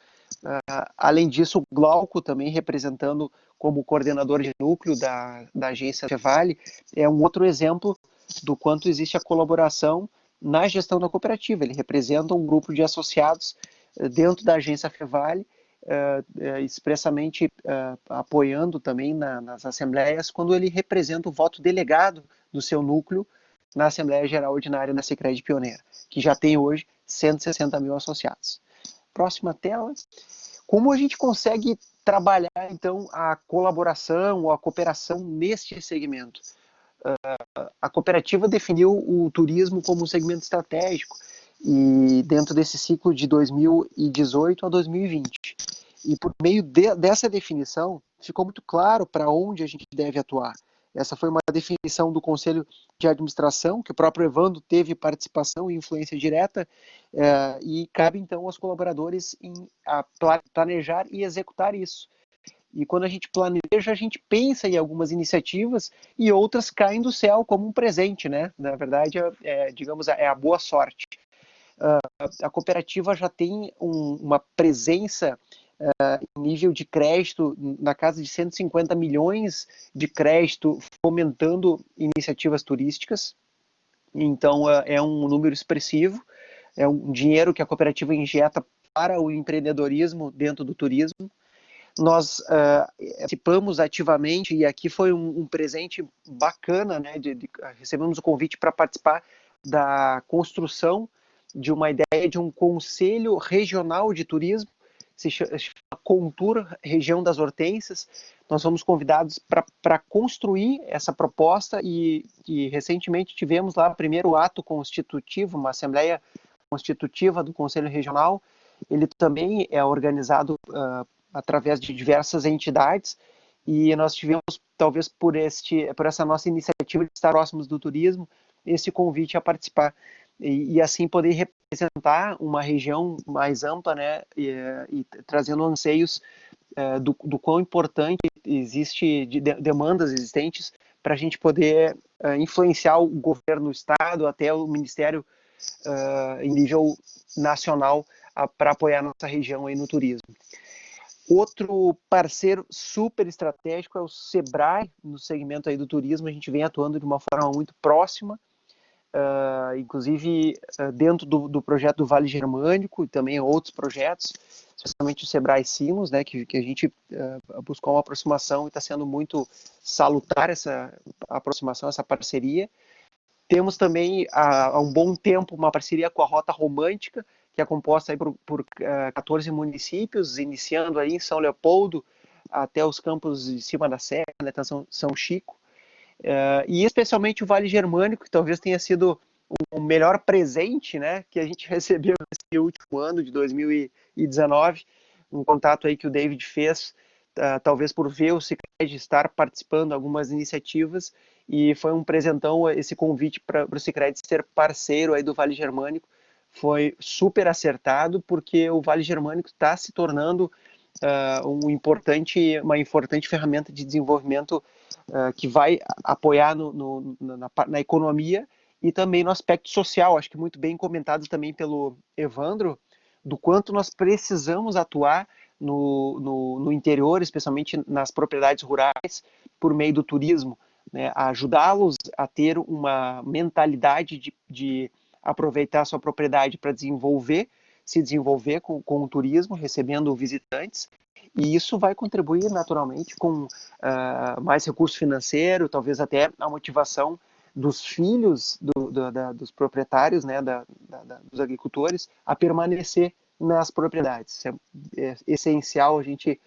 Além disso, o Glauco, também representando como coordenador de núcleo da agência Fevale, é um outro exemplo do quanto existe a colaboração na gestão da cooperativa. Ele representa um grupo de associados dentro da agência Fevale, expressamente apoiando também nas assembleias, quando ele representa o voto delegado do seu núcleo na Assembleia Geral Ordinária da Sicredi Pioneira, que já tem hoje 160 mil associados. Próxima tela. Como a gente consegue trabalhar, então, a colaboração ou a cooperação neste segmento? A cooperativa definiu o turismo como um segmento estratégico e dentro desse ciclo de 2018 a 2020. E por meio dessa definição, ficou muito claro para onde a gente deve atuar. Essa foi uma definição do Conselho de Administração, que o próprio Evandro teve participação e influência direta, e cabe então aos colaboradores planejar e executar isso. E quando a gente planeja, a gente pensa em algumas iniciativas e outras caem do céu como um presente, né? Na verdade, digamos, é a boa sorte. A cooperativa já tem uma presença em nível de crédito na casa de 150 milhões de crédito, fomentando iniciativas turísticas. Então, é um número expressivo, é um dinheiro que a cooperativa injeta para o empreendedorismo dentro do turismo. Nós participamos ativamente, e aqui foi um presente bacana, né? Recebemos o convite para participar da construção de uma ideia de um conselho regional de turismo, se chama Contur Região das Hortênsias. Nós fomos convidados para construir essa proposta e recentemente tivemos lá o primeiro ato constitutivo, uma assembleia constitutiva do Conselho Regional. Ele também é organizado através de diversas entidades, e nós tivemos, talvez por essa nossa iniciativa de estar próximos do turismo, esse convite a participar, e assim poder representar uma região mais ampla, né, e trazendo anseios do quão importante existe de demandas existentes para a gente poder influenciar o governo do estado até o ministério em nível nacional para apoiar a nossa região aí no turismo. Outro parceiro super estratégico é o Sebrae, no segmento aí do turismo. A gente vem atuando de uma forma muito próxima, inclusive dentro do projeto do Vale Germânico e também outros projetos, especialmente o Sebrae Sinos, né, que a gente buscou uma aproximação e está sendo muito salutar essa aproximação, essa parceria. Temos também, há um bom tempo, uma parceria com a Rota Romântica, que é composta aí por 14 municípios, iniciando aí em São Leopoldo até os campos de cima da serra, né, até São Chico, e especialmente o Vale Germânico, que talvez tenha sido o melhor presente, né, que a gente recebeu nesse último ano de 2019, um contato aí que o David fez, talvez por ver o Sicredi estar participando de algumas iniciativas, e foi um presentão esse convite para o Sicredi ser parceiro aí do Vale Germânico. Foi super acertado, porque o Vale Germânico está se tornando uma importante ferramenta de desenvolvimento que vai apoiar na economia e também no aspecto social. Acho que muito bem comentado também pelo Evandro, do quanto nós precisamos atuar no interior, especialmente nas propriedades rurais, por meio do turismo, né? Ajudá-los a ter uma mentalidade de aproveitar a sua propriedade para se desenvolver com o turismo, recebendo visitantes, e isso vai contribuir naturalmente com mais recurso financeiro, talvez até a motivação dos filhos dos proprietários, né, dos agricultores, a permanecer nas propriedades. É essencial a gente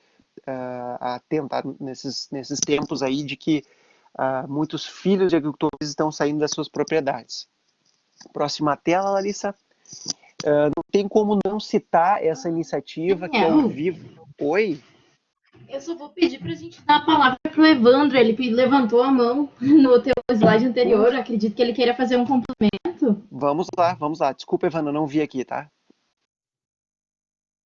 atentar nesses tempos aí de que muitos filhos de agricultores estão saindo das suas propriedades. Próxima tela, Larissa. Não tem como não citar essa iniciativa que é ao vivo. Oi? Eu só vou pedir para a gente dar a palavra para o Evandro. Ele levantou a mão no teu slide anterior. Eu acredito que ele queira fazer um complemento. Vamos lá. Desculpa, Evandro, não vi aqui, tá?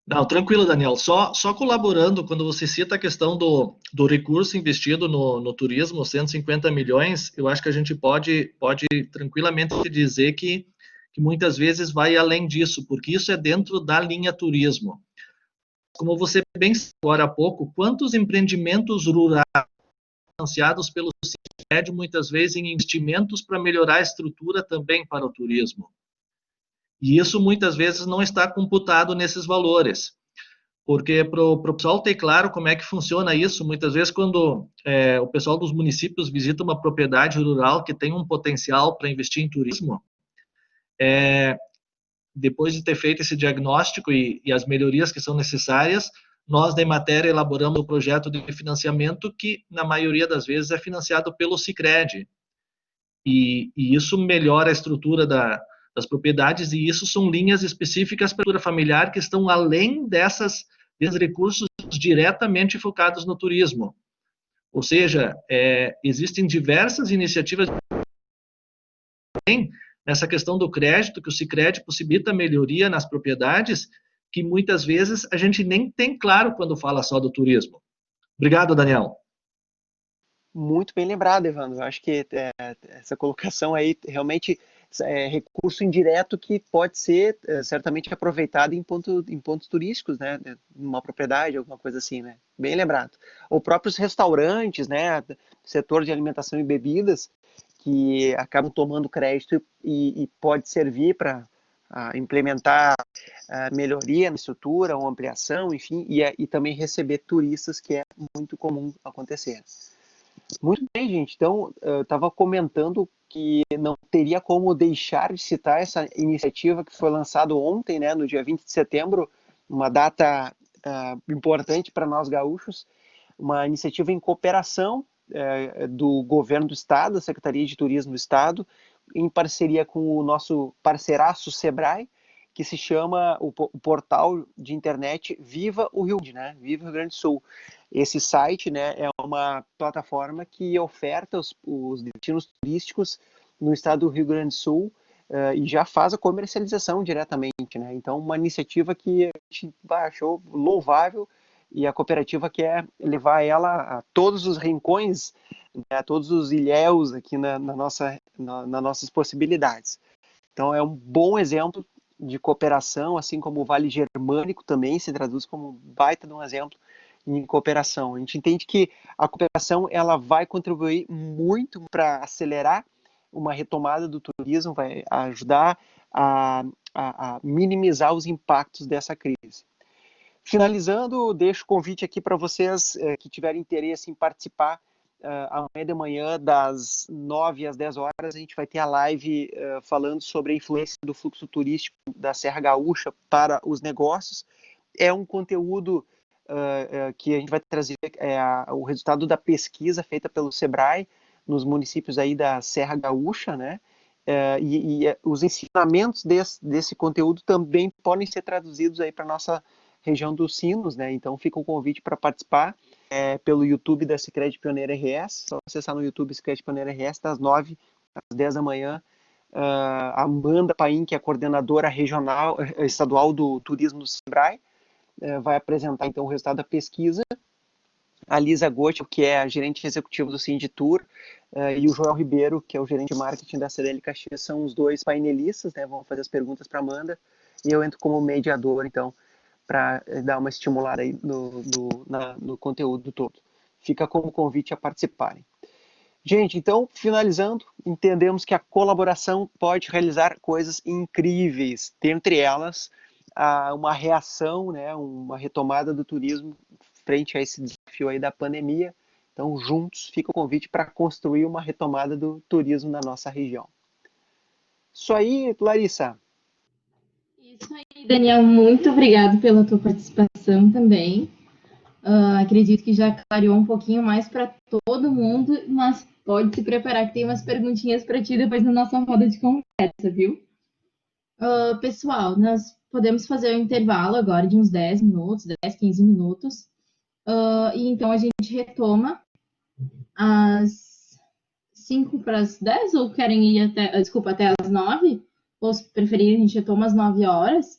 Não, tranquilo, Daniel. Só colaborando, quando você cita a questão do recurso investido no turismo, 150 milhões, eu acho que a gente pode tranquilamente dizer que muitas vezes vai além disso, porque isso é dentro da linha turismo. Como você bem disse agora há pouco, quantos empreendimentos rurais financiados pelo Sicredi, muitas vezes em investimentos para melhorar a estrutura também para o turismo. E isso muitas vezes não está computado nesses valores. Porque para o pessoal ter claro como é que funciona isso, muitas vezes quando o pessoal dos municípios visita uma propriedade rural que tem um potencial para investir em turismo, depois de ter feito esse diagnóstico e as melhorias que são necessárias, nós da Emater elaboramos o projeto de financiamento que, na maioria das vezes, é financiado pelo Sicredi. E isso melhora a estrutura das propriedades, e isso são linhas específicas para a estrutura familiar que estão além desses recursos diretamente focados no turismo. Ou seja, existem diversas iniciativas nessa questão do crédito, que o Sicredi possibilita melhoria nas propriedades, que muitas vezes a gente nem tem claro quando fala só do turismo. Obrigado, Daniel. Muito bem lembrado, Evandro. Eu acho que essa colocação aí realmente é recurso indireto que pode ser certamente aproveitado em pontos turísticos, né? Numa propriedade, alguma coisa assim, né? Bem lembrado. Ou próprios restaurantes, né? Setor de alimentação e bebidas, que acabam tomando crédito e pode servir para implementar melhoria na estrutura, ou ampliação, enfim, e também receber turistas, que é muito comum acontecer. Muito bem, gente. Então, eu estava comentando que não teria como deixar de citar essa iniciativa que foi lançada ontem, né, no dia 20 de setembro, uma data importante para nós gaúchos, uma iniciativa em cooperação do governo do estado, da Secretaria de Turismo do estado, em parceria com o nosso parceiraço Sebrae, que se chama o portal de internet Viva o Rio Grande, né? Viva o Rio Grande do Sul. Esse site, né, é uma plataforma que oferta os destinos turísticos no estado do Rio Grande do Sul e já faz a comercialização diretamente, né? Então, uma iniciativa que a gente achou louvável e a cooperativa quer levar ela a todos os rincões, né, a todos os ilhéus aqui nas nossas possibilidades. Então, é um bom exemplo de cooperação, assim como o Vale Germânico também se traduz como um baita de um exemplo em cooperação. A gente entende que a cooperação ela vai contribuir muito para acelerar uma retomada do turismo, vai ajudar a minimizar os impactos dessa crise. Finalizando, deixo o convite aqui para vocês que tiverem interesse em participar. Amanhã de manhã, das 9 às 10 horas, a gente vai ter a live falando sobre a influência do fluxo turístico da Serra Gaúcha para os negócios. É um conteúdo que a gente vai trazer o resultado da pesquisa feita pelo Sebrae nos municípios aí da Serra Gaúcha, né? E os ensinamentos desse conteúdo também podem ser traduzidos aí para a nossa região dos Sinos, né? Então fica o convite para participar pelo YouTube da Sicredi Pioneira RS, só acessar no YouTube Sicredi Pioneira RS, das 9 às 10 da manhã. A Amanda Paim, que é a coordenadora regional, estadual do turismo do Sebrae, vai apresentar então o resultado da pesquisa. A Lisa Gotti, que é a gerente executiva do Sinditur, e o Joel Ribeiro, que é o gerente de marketing da CDL Caxias, são os dois painelistas, né? Vão fazer as perguntas para a Amanda, e eu entro como mediador, então, para dar uma estimulada aí no conteúdo todo. Fica como convite a participarem. Gente, então, finalizando, entendemos que a colaboração pode realizar coisas incríveis, dentre elas uma reação, né, uma retomada do turismo frente a esse desafio aí da pandemia. Então, juntos, fica o convite para construir uma retomada do turismo na nossa região. Isso aí, Larissa. Isso aí, Daniel, muito obrigado pela tua participação também. Acredito que já clareou um pouquinho mais para todo mundo, mas pode se preparar que tem umas perguntinhas para ti depois na nossa roda de conversa, viu? Pessoal, nós podemos fazer um intervalo agora de uns 10 minutos, 10, 15 minutos. E então a gente retoma às 5 para as 10, ou querem ir até às 9? Ou se preferirem, a gente retoma às 9 horas.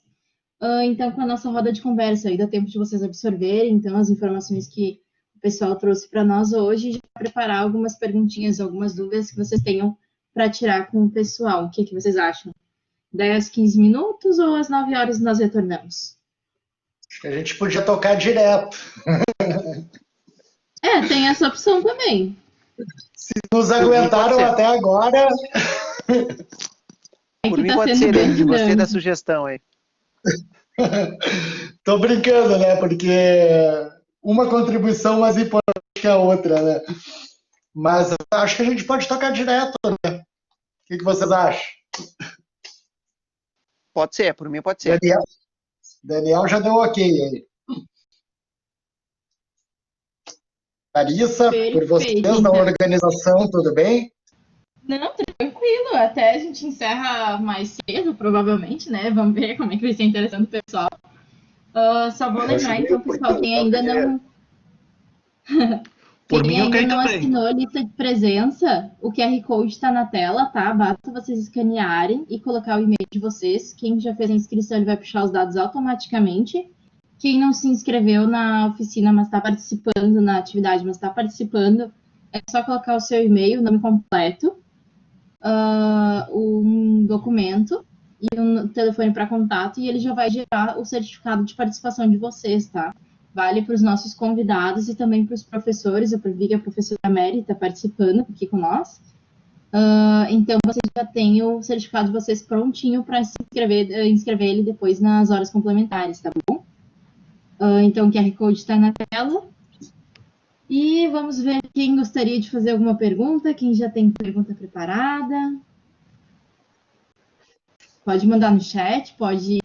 Então, com a nossa roda de conversa, aí dá tempo de vocês absorverem, então, as informações que o pessoal trouxe para nós hoje e já preparar algumas perguntinhas, algumas dúvidas que vocês tenham para tirar com o pessoal. O que vocês acham? 10, 15 minutos ou às 9 horas nós retornamos? Acho que a gente podia tocar direto. Tem essa opção também. Se nos aguentaram até agora... Por mim pode ser, David. Gostei da sugestão aí. Tô brincando, né? Porque uma contribuição mais importante que a outra, né? Mas acho que a gente pode tocar direto, né? O que vocês acham? Pode ser, por mim pode ser. Daniel já deu ok aí. Larissa, por vocês na organização, tudo bem? Não, tranquilo. Até a gente encerra mais cedo, provavelmente, né? Vamos ver como é que vai ser interessante o pessoal. Só vou lembrar, então, pessoal, quem ainda não... Quem ainda não assinou a lista de presença, o QR Code está na tela, tá? Basta vocês escanearem e colocar o e-mail de vocês. Quem já fez a inscrição, ele vai puxar os dados automaticamente. quem não se inscreveu na oficina, mas está participando na atividade, mas está participando, é só colocar o seu e-mail, nome completo, um documento e um telefone para contato, e ele já vai gerar o certificado de participação de vocês, tá? Vale para os nossos convidados e também para os professores. Eu vi que a professora Mary está participando aqui com nós. Então, vocês já têm o certificado de vocês prontinho para inscrever ele depois nas horas complementares, tá bom? Então, o QR Code está na tela. E vamos ver quem gostaria de fazer alguma pergunta, quem já tem pergunta preparada. Pode mandar no chat, pode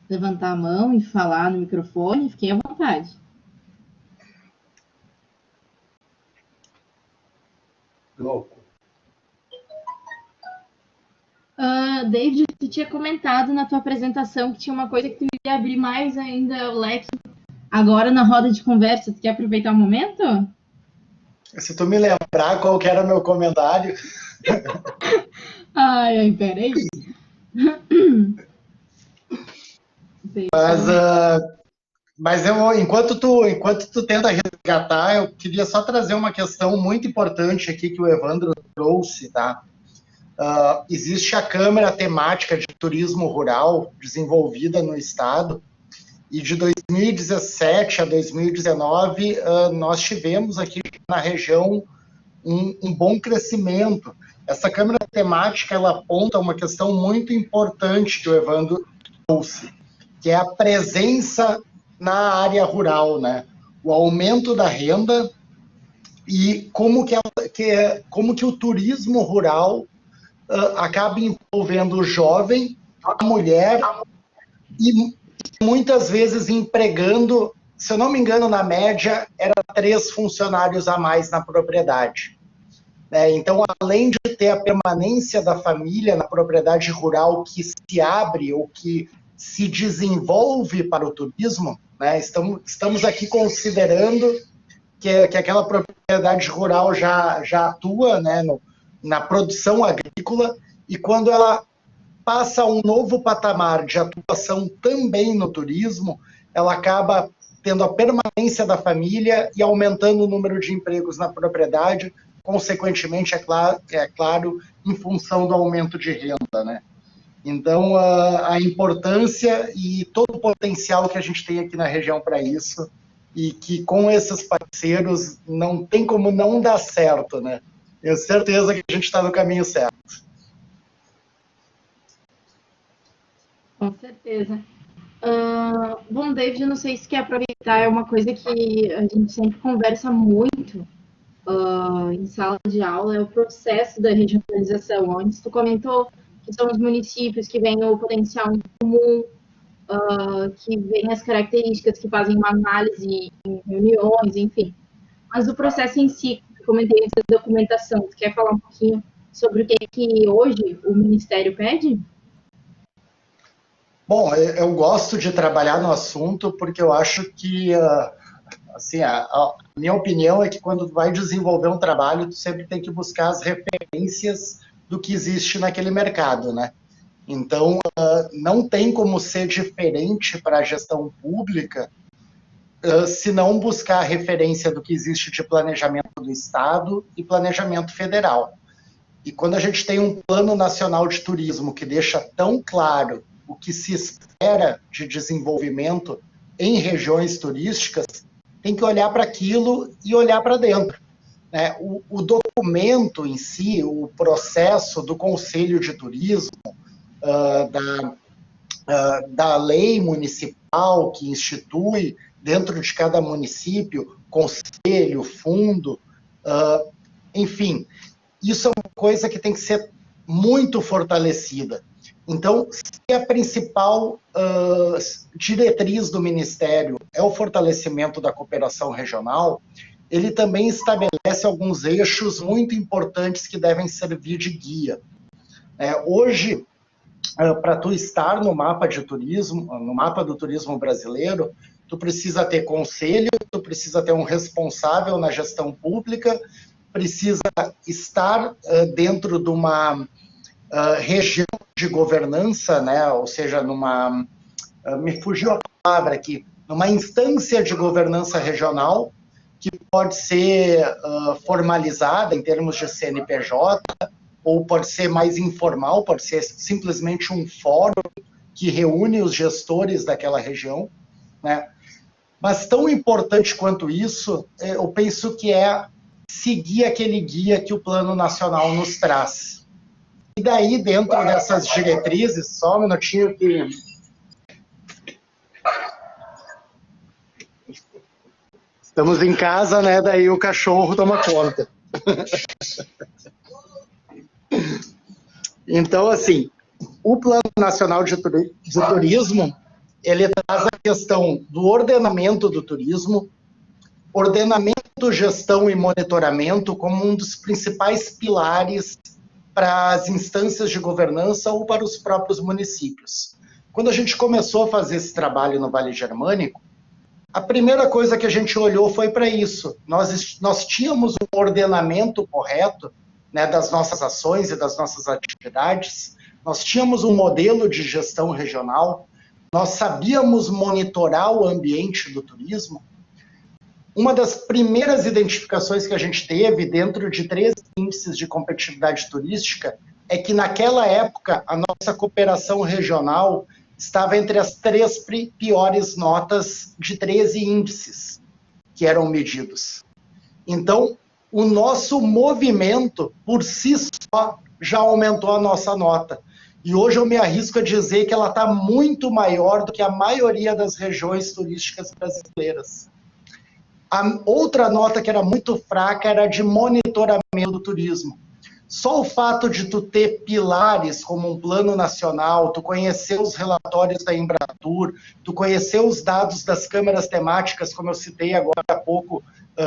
levantar a mão e falar no microfone, fiquem à vontade. Louco. David, tu tinha comentado na tua apresentação que tinha uma coisa que tu ia abrir mais ainda o leque agora na roda de conversa. Tu quer aproveitar o momento? Se tu me lembrar qual que era meu comentário. Ai, peraí. Mas enquanto tu tenta resgatar, eu queria só trazer uma questão muito importante aqui que o Evandro trouxe, tá? Existe a Câmara Temática de Turismo Rural desenvolvida no estado, e de 2017 a 2019 nós tivemos aqui na região um bom crescimento. Essa Câmara Temática ela aponta uma questão muito importante que o Evandro trouxe, que é a presença na área rural, né? O aumento da renda e como que o turismo rural acaba envolvendo o jovem, a mulher e muitas vezes empregando, se eu não me engano, na média, era 3 funcionários a mais na propriedade. Então, além de ter a permanência da família na propriedade rural que se abre ou que se desenvolve para o turismo, né, estamos aqui considerando que aquela propriedade rural já atua, né, na produção agrícola, e quando ela passa a um novo patamar de atuação também no turismo, ela acaba tendo a permanência da família e aumentando o número de empregos na propriedade, consequentemente, é claro, em função do aumento de renda, né? Então, a importância e todo o potencial que a gente tem aqui na região para isso, e que com esses parceiros não tem como não dar certo, né? Tenho certeza que a gente está no caminho certo. Com certeza. Bom, David, eu não sei se quer aproveitar, é uma coisa que a gente sempre conversa muito em sala de aula, é o processo da regionalização. Antes tu comentou que são os municípios que veem o potencial em comum, que veem as características, que fazem uma análise em reuniões, enfim. Mas o processo em si, como eu comentei antes da documentação, tu quer falar um pouquinho sobre o que hoje o Ministério pede? Bom, eu gosto de trabalhar no assunto porque eu acho que, assim, a minha opinião é que quando vai desenvolver um trabalho, tu sempre tem que buscar as referências do que existe naquele mercado, né? Então, não tem como ser diferente para a gestão pública se não buscar a referência do que existe de planejamento do Estado e planejamento federal. E quando a gente tem um plano nacional de turismo que deixa tão claro o que se espera de desenvolvimento em regiões turísticas, tem que olhar para aquilo e olhar para dentro. Né? O documento em si, o processo do Conselho de Turismo, da lei municipal que institui dentro de cada município, conselho, fundo, enfim, isso é uma coisa que tem que ser muito fortalecida. Então, se a principal diretriz do Ministério é o fortalecimento da cooperação regional, ele também estabelece alguns eixos muito importantes que devem servir de guia. Hoje, para tu estar no mapa de turismo, no mapa do turismo brasileiro, tu precisa ter conselho, tu precisa ter um responsável na gestão pública, precisa estar dentro de uma região de governança, né? Ou seja, me fugiu a palavra aqui, numa instância de governança regional, que pode ser formalizada em termos de CNPJ, ou pode ser mais informal, pode ser simplesmente um fórum que reúne os gestores daquela região, né? Mas tão importante quanto isso, eu penso que é seguir aquele guia que o Plano Nacional nos traz. E daí, dentro dessas diretrizes, só um minutinho que... Estamos em casa, né? Daí o cachorro toma conta. Então, assim, o Plano Nacional de Turismo, ele traz a questão do ordenamento do turismo, ordenamento, gestão e monitoramento como um dos principais pilares para as instâncias de governança ou para os próprios municípios. Quando a gente começou a fazer esse trabalho no Vale Germânico, a primeira coisa que a gente olhou foi para isso. Nós tínhamos um ordenamento correto, né, das nossas ações e das nossas atividades, nós tínhamos um modelo de gestão regional, nós sabíamos monitorar o ambiente do turismo. Uma das primeiras identificações que a gente teve dentro de 3 índices de competitividade turística é que naquela época a nossa cooperação regional estava entre as 3 piores notas de 13 índices que eram medidos. Então, o nosso movimento, por si só, já aumentou a nossa nota. E hoje eu me arrisco a dizer que ela está muito maior do que a maioria das regiões turísticas brasileiras. A outra nota que era muito fraca era de monitoramento do turismo. Só o fato de tu ter pilares como um plano nacional, tu conhecer os relatórios da Embratur, tu conhecer os dados das câmaras temáticas, como eu citei agora há pouco,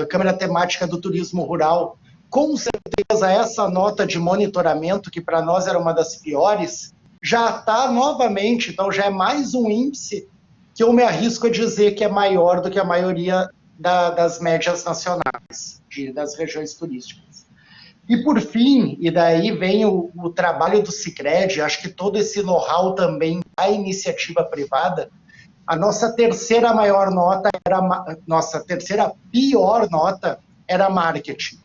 Câmara Temática do Turismo Rural, com certeza essa nota de monitoramento, que para nós era uma das piores, já está novamente, então já é mais um índice que eu me arrisco a dizer que é maior do que a maioria das médias nacionais, das regiões turísticas. E por fim, e daí vem o trabalho do Sicredi, acho que todo esse know-how também da iniciativa privada, a nossa terceira maior nota nossa terceira pior nota era marketing.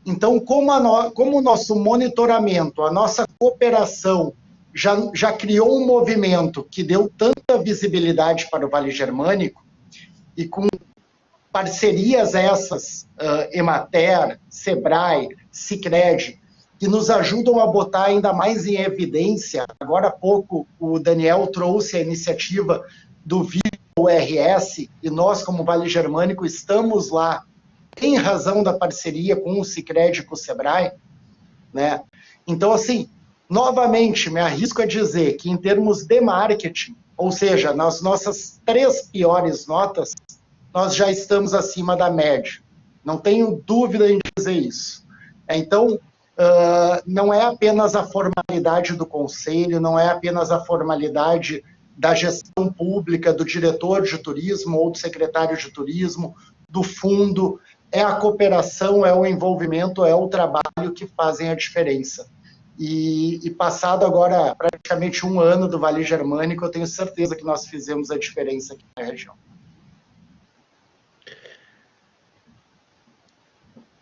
Então, como o nosso monitoramento, a nossa cooperação já criou um movimento que deu tanta visibilidade para o Vale Germânico, e com parcerias essas, Emater, Sebrae, Sicredi, que nos ajudam a botar ainda mais em evidência. Agora há pouco o Daniel trouxe a iniciativa do VIVO-RS, e nós, como Vale Germânico, estamos lá em razão da parceria com o Sicredi e com o Sebrae, né? Então, assim, novamente, me arrisco a dizer que em termos de marketing, ou seja, nas nossas 3 piores notas, nós já estamos acima da média. Não tenho dúvida em dizer isso. Então, não é apenas a formalidade do conselho, não é apenas a formalidade da gestão pública, do diretor de turismo ou do secretário de turismo, do fundo, é a cooperação, é o envolvimento, é o trabalho que fazem a diferença. E passado agora praticamente 1 ano do Vale Germânico, eu tenho certeza que nós fizemos a diferença aqui na região.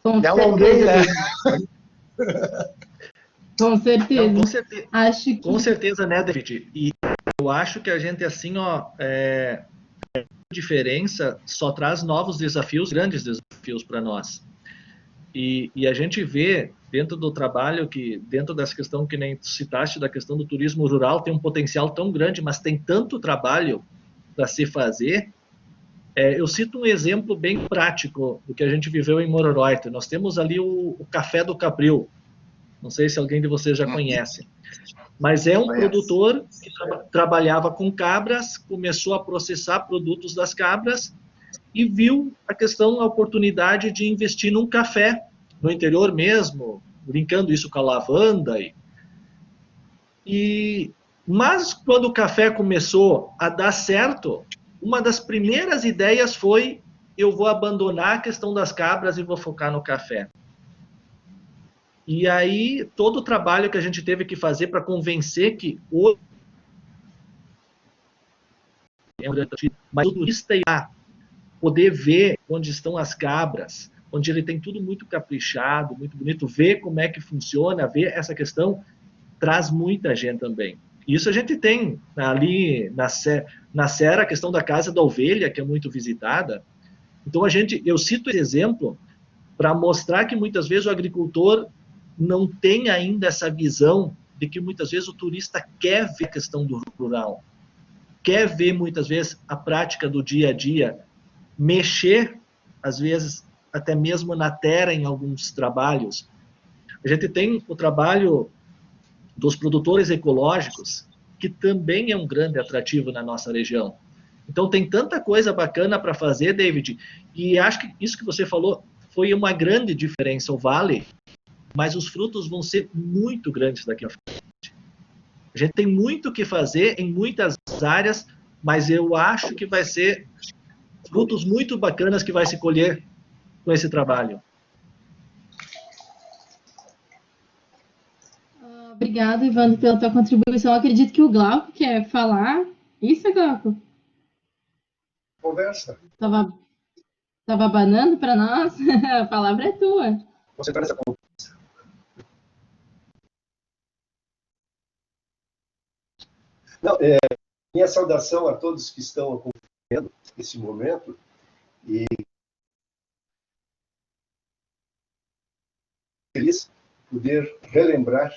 Com alonguei, né? Com certeza. Não, com certeza. Acho que... Com certeza, né, David? E eu acho que a gente, assim, a diferença só traz novos desafios, grandes desafios para nós. E a gente vê, dentro do trabalho, que dentro dessa questão que nem citaste, da questão do turismo rural, tem um potencial tão grande, mas tem tanto trabalho para se fazer. Eu cito um exemplo bem prático do que a gente viveu em Mororoite. Nós temos ali o Café do Cabril. Não sei se alguém de vocês já conhece. Mas é um produtor que trabalhava com cabras, começou a processar produtos das cabras e viu a oportunidade de investir num café, no interior mesmo, brincando isso com a lavanda. Mas quando o café começou a dar certo, uma das primeiras ideias foi: eu vou abandonar a questão das cabras e vou focar no café. E aí, todo o trabalho que a gente teve que fazer para convencer que hoje é mas o turista ir lá, poder ver onde estão as cabras, onde ele tem tudo muito caprichado, muito bonito, ver como é que funciona, ver essa questão, traz muita gente também. Isso a gente tem ali na Serra, a questão da Casa da Ovelha, que é muito visitada. Então, eu cito esse exemplo para mostrar que muitas vezes o agricultor não tem ainda essa visão de que muitas vezes o turista quer ver a questão do rural, quer ver muitas vezes a prática do dia a dia, mexer, às vezes, até mesmo na terra em alguns trabalhos. A gente tem o trabalho dos produtores ecológicos, que também é um grande atrativo na nossa região. Então, tem tanta coisa bacana para fazer, David, e acho que isso que você falou foi uma grande diferença. O Vale, mas os frutos vão ser muito grandes daqui a frente. A gente tem muito o que fazer em muitas áreas, mas eu acho que vai ser frutos muito bacanas que vai se colher com esse trabalho. Obrigada, Evandro, pela tua contribuição. Eu acredito que o Glauco quer falar. Isso, Glauco? Conversa. Tava abanando para nós? A palavra é tua. Você está nessa conversa. Não, minha saudação a todos que estão acompanhando esse momento e feliz poder relembrar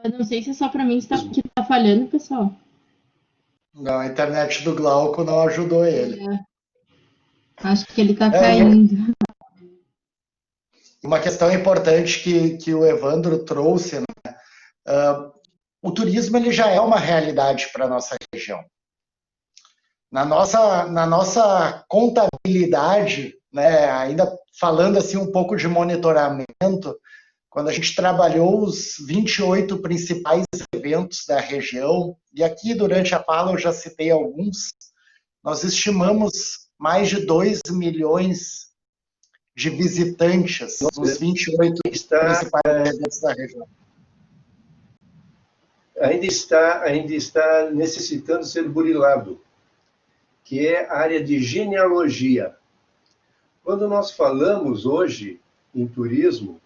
Não sei se é só para mim que tá falhando, pessoal. Não, a internet do Glauco não ajudou ele. Acho que ele tá caindo. Uma questão importante que o Evandro trouxe, né? O turismo ele já é uma realidade para a nossa região. Na nossa contabilidade, né, ainda falando assim um pouco de monitoramento, quando a gente trabalhou os 28 principais eventos da região, e aqui durante a fala eu já citei alguns, nós estimamos mais de 2 milhões de visitantes nos 28 principais eventos da região. Ainda está necessitando ser burilado, que é a área de genealogia. Quando nós falamos hoje em turismo,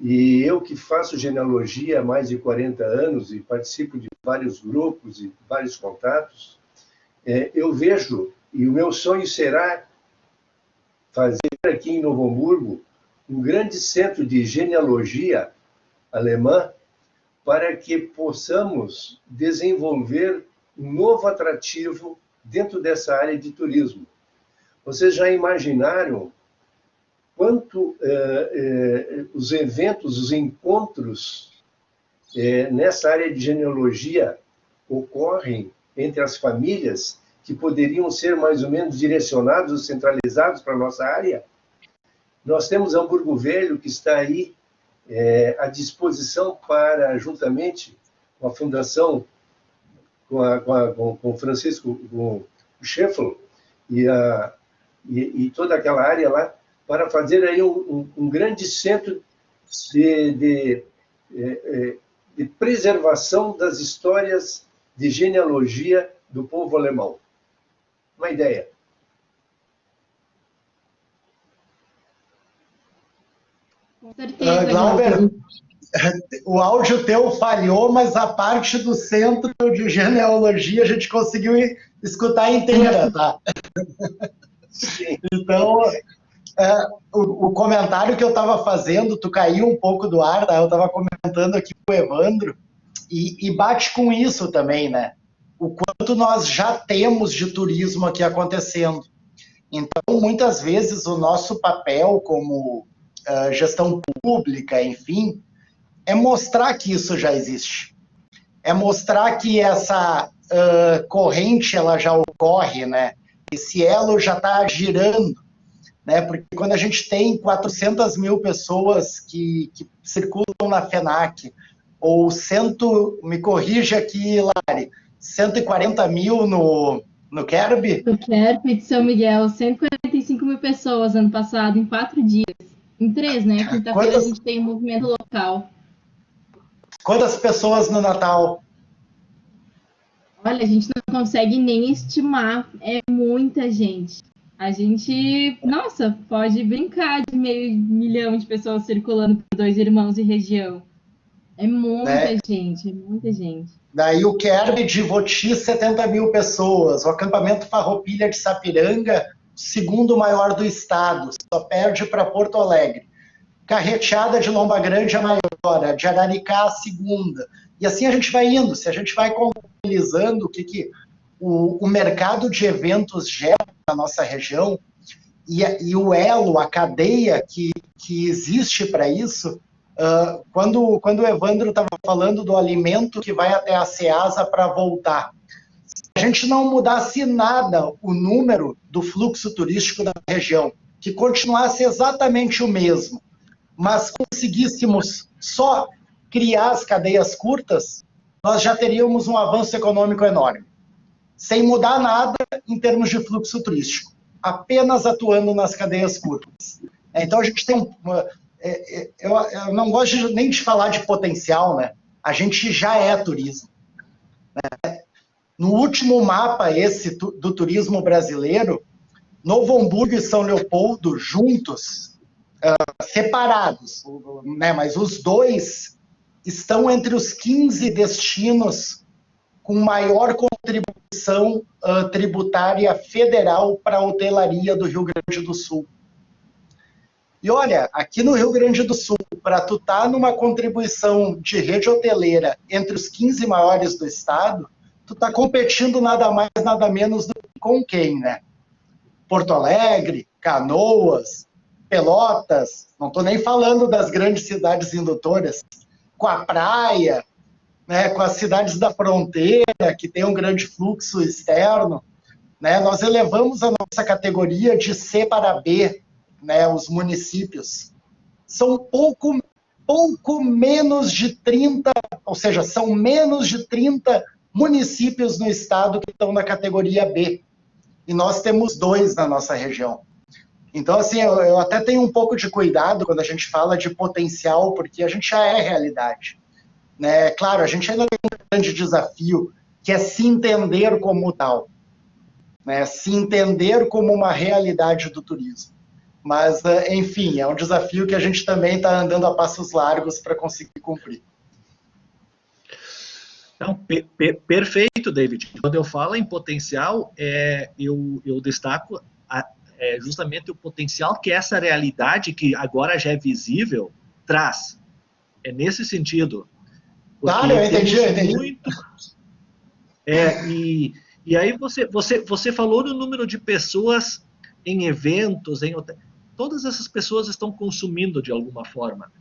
e eu que faço genealogia há mais de 40 anos e participo de vários grupos e vários contatos, eu vejo, e o meu sonho será fazer aqui em Novo Hamburgo um grande centro de genealogia alemã para que possamos desenvolver um novo atrativo dentro dessa área de turismo. Vocês já imaginaram quanto os eventos, os encontros nessa área de genealogia ocorrem entre as famílias que poderiam ser mais ou menos direcionados, centralizados para a nossa área? Nós temos Hamburgo Velho, que está aí à disposição para, juntamente com a Fundação, com o Francisco com o Scheffel e toda aquela área lá, para fazer aí um grande centro de preservação das histórias de genealogia do povo alemão. Uma ideia. Com certeza. Glauber, o áudio teu falhou, mas a parte do centro de genealogia a gente conseguiu escutar inteira, tá? Então, o comentário que eu estava fazendo, tu caiu um pouco do ar, tá? Eu estava comentando aqui com o Evandro, e bate com isso também, né? O quanto nós já temos de turismo aqui acontecendo. Então, muitas vezes, o nosso papel como gestão pública, enfim, é mostrar que isso já existe. É mostrar que essa corrente ela já ocorre, né? Esse elo já está girando, né? Porque quando a gente tem 400 mil pessoas que circulam na FENAC, ou me corrige aqui, Lari, 140 mil no KERB? No KERB de São Miguel, 145 mil pessoas ano passado, em 4 dias. Em 3, né? Quinta-feira a gente tem um movimento local. Quantas pessoas no Natal? Olha, a gente não consegue nem estimar, é muita gente. A gente, nossa, pode brincar de meio milhão de pessoas circulando por Dois Irmãos e região. É muita Né? gente, é muita gente. Daí o Kerb de Voti, 70 mil pessoas. O acampamento Farroupilha de Sapiranga, segundo maior do estado, só perde para Porto Alegre. Carreteada de Lomba Grande a maior, a de Araricá a segunda. E assim a gente vai indo, se a gente vai contabilizando o que o mercado de eventos gera na nossa região e o elo, a cadeia que existe para isso, quando o Evandro estava falando do alimento que vai até a Ceasa para voltar, se a gente não mudasse nada o número do fluxo turístico da região, que continuasse exatamente o mesmo, mas conseguíssemos só criar as cadeias curtas, nós já teríamos um avanço econômico enorme, sem mudar nada em termos de fluxo turístico, apenas atuando nas cadeias curtas. Então a gente tem eu não gosto nem de falar de potencial, né? A gente já é turismo. Né? No último mapa esse do turismo brasileiro, Novo Hamburgo e São Leopoldo juntos, separados, né? Mas os dois estão entre os 15 destinos com maior contribuição tributária federal para a hotelaria do Rio Grande do Sul. E olha, aqui no Rio Grande do Sul, para tu estar numa contribuição de rede hoteleira entre os 15 maiores do estado, tu está competindo nada mais, nada menos do que com quem, né? Porto Alegre, Canoas, Pelotas, não estou nem falando das grandes cidades indutoras, com a praia, né, com as cidades da fronteira, que tem um grande fluxo externo, né? Nós elevamos a nossa categoria de C para B, né, os municípios. São pouco menos de 30, ou seja, são menos de 30 municípios no estado que estão na categoria B. E nós temos 2 na nossa região. Então, assim, eu até tenho um pouco de cuidado quando a gente fala de potencial, porque a gente já é realidade. Né? Claro, a gente ainda tem um grande desafio, que é se entender como tal. Né? Se entender como uma realidade do turismo. Mas, enfim, é um desafio que a gente também está andando a passos largos para conseguir cumprir. Não, perfeito, David. Quando eu falo em potencial, eu destaco justamente o potencial que essa realidade, que agora já é visível, traz. É nesse sentido. Claro, eu entendi. Muito, e aí você falou no número de pessoas em eventos, todas essas pessoas estão consumindo de alguma forma.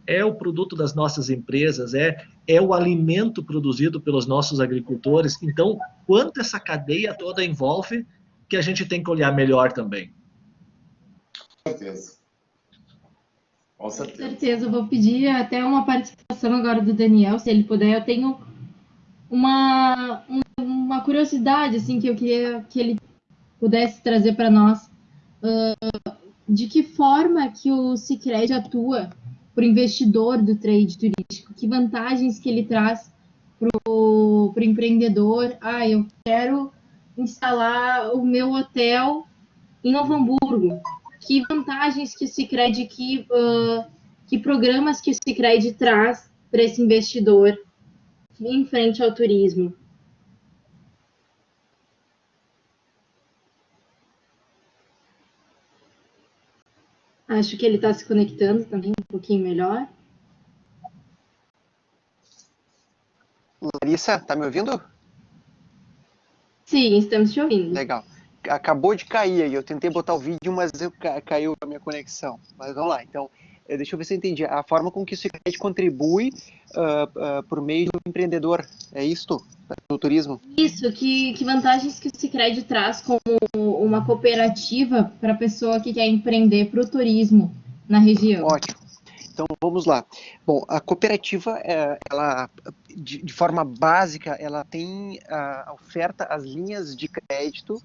É o produto das nossas empresas, é o alimento produzido pelos nossos agricultores. Então, quanto essa cadeia toda envolve, que a gente tem que olhar melhor também. Com certeza. Com certeza. Com certeza, eu vou pedir até uma participação agora do Daniel, se ele puder. Eu tenho uma curiosidade, assim, que eu queria que ele pudesse trazer para nós. De que forma que o Sicredi atua para o investidor do trade turístico? Que vantagens que ele traz para o empreendedor? Eu quero instalar o meu hotel em Novo Hamburgo. Que vantagens que o Sicredi, que programas que o Sicredi traz para esse investidor em frente ao turismo? Acho que ele está se conectando também um pouquinho melhor. Larissa, tá me ouvindo? Sim, estamos te ouvindo. Legal. Acabou de cair aí, eu tentei botar o vídeo, mas caiu a minha conexão. Mas vamos lá, então, deixa eu ver se eu entendi. A forma com que o Sicredi contribui por meio do empreendedor, é isto? Do turismo? Isso, que vantagens que o Sicredi traz como uma cooperativa para a pessoa que quer empreender para o turismo na região? Ótimo. Então, vamos lá. Bom, a cooperativa, ela, de forma básica, ela tem a oferta, as linhas de crédito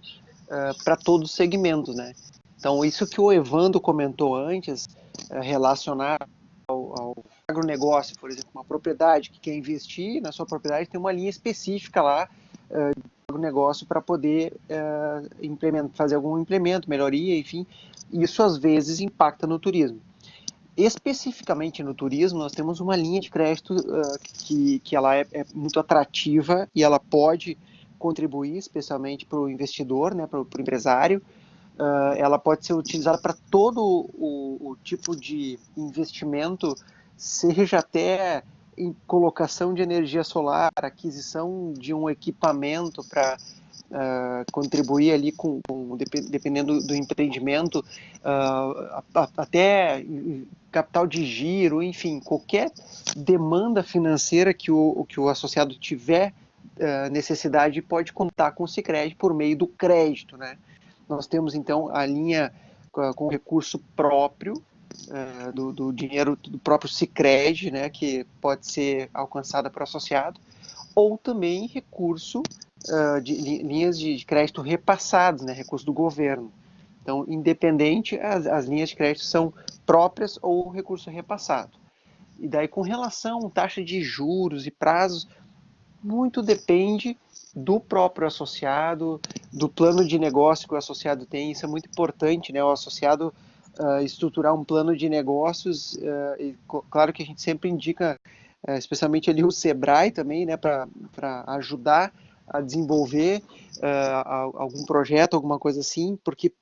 para todos os segmentos, né? Então, isso que o Evandro comentou antes, relacionar ao agronegócio, por exemplo, uma propriedade que quer investir na sua propriedade, tem uma linha específica lá de agronegócio para poder fazer algum implemento, melhoria, enfim. Isso, às vezes, impacta no turismo. Especificamente no turismo, nós temos uma linha de crédito que ela é muito atrativa e ela pode contribuir, especialmente para o investidor, né, para o empresário. Ela pode ser utilizada para todo o tipo de investimento, seja até em colocação de energia solar, aquisição de um equipamento para contribuir ali dependendo do empreendimento, até capital de giro, enfim, qualquer demanda financeira que o associado tiver necessidade pode contar com o Sicredi por meio do crédito, né? Nós temos, então, a linha com recurso próprio, do dinheiro do próprio Sicredi, né, que pode ser alcançada por associado, ou também recurso de linhas de crédito repassados, né, recurso do governo. Então, independente, as linhas de crédito são próprias ou recurso repassado. E daí, com relação à taxa de juros e prazos, muito depende do próprio associado, do plano de negócio que o associado tem. Isso é muito importante, né? O associado estruturar um plano de negócios. Claro que a gente sempre indica, especialmente ali o Sebrae também, né? Para ajudar a desenvolver algum projeto, alguma coisa assim, porque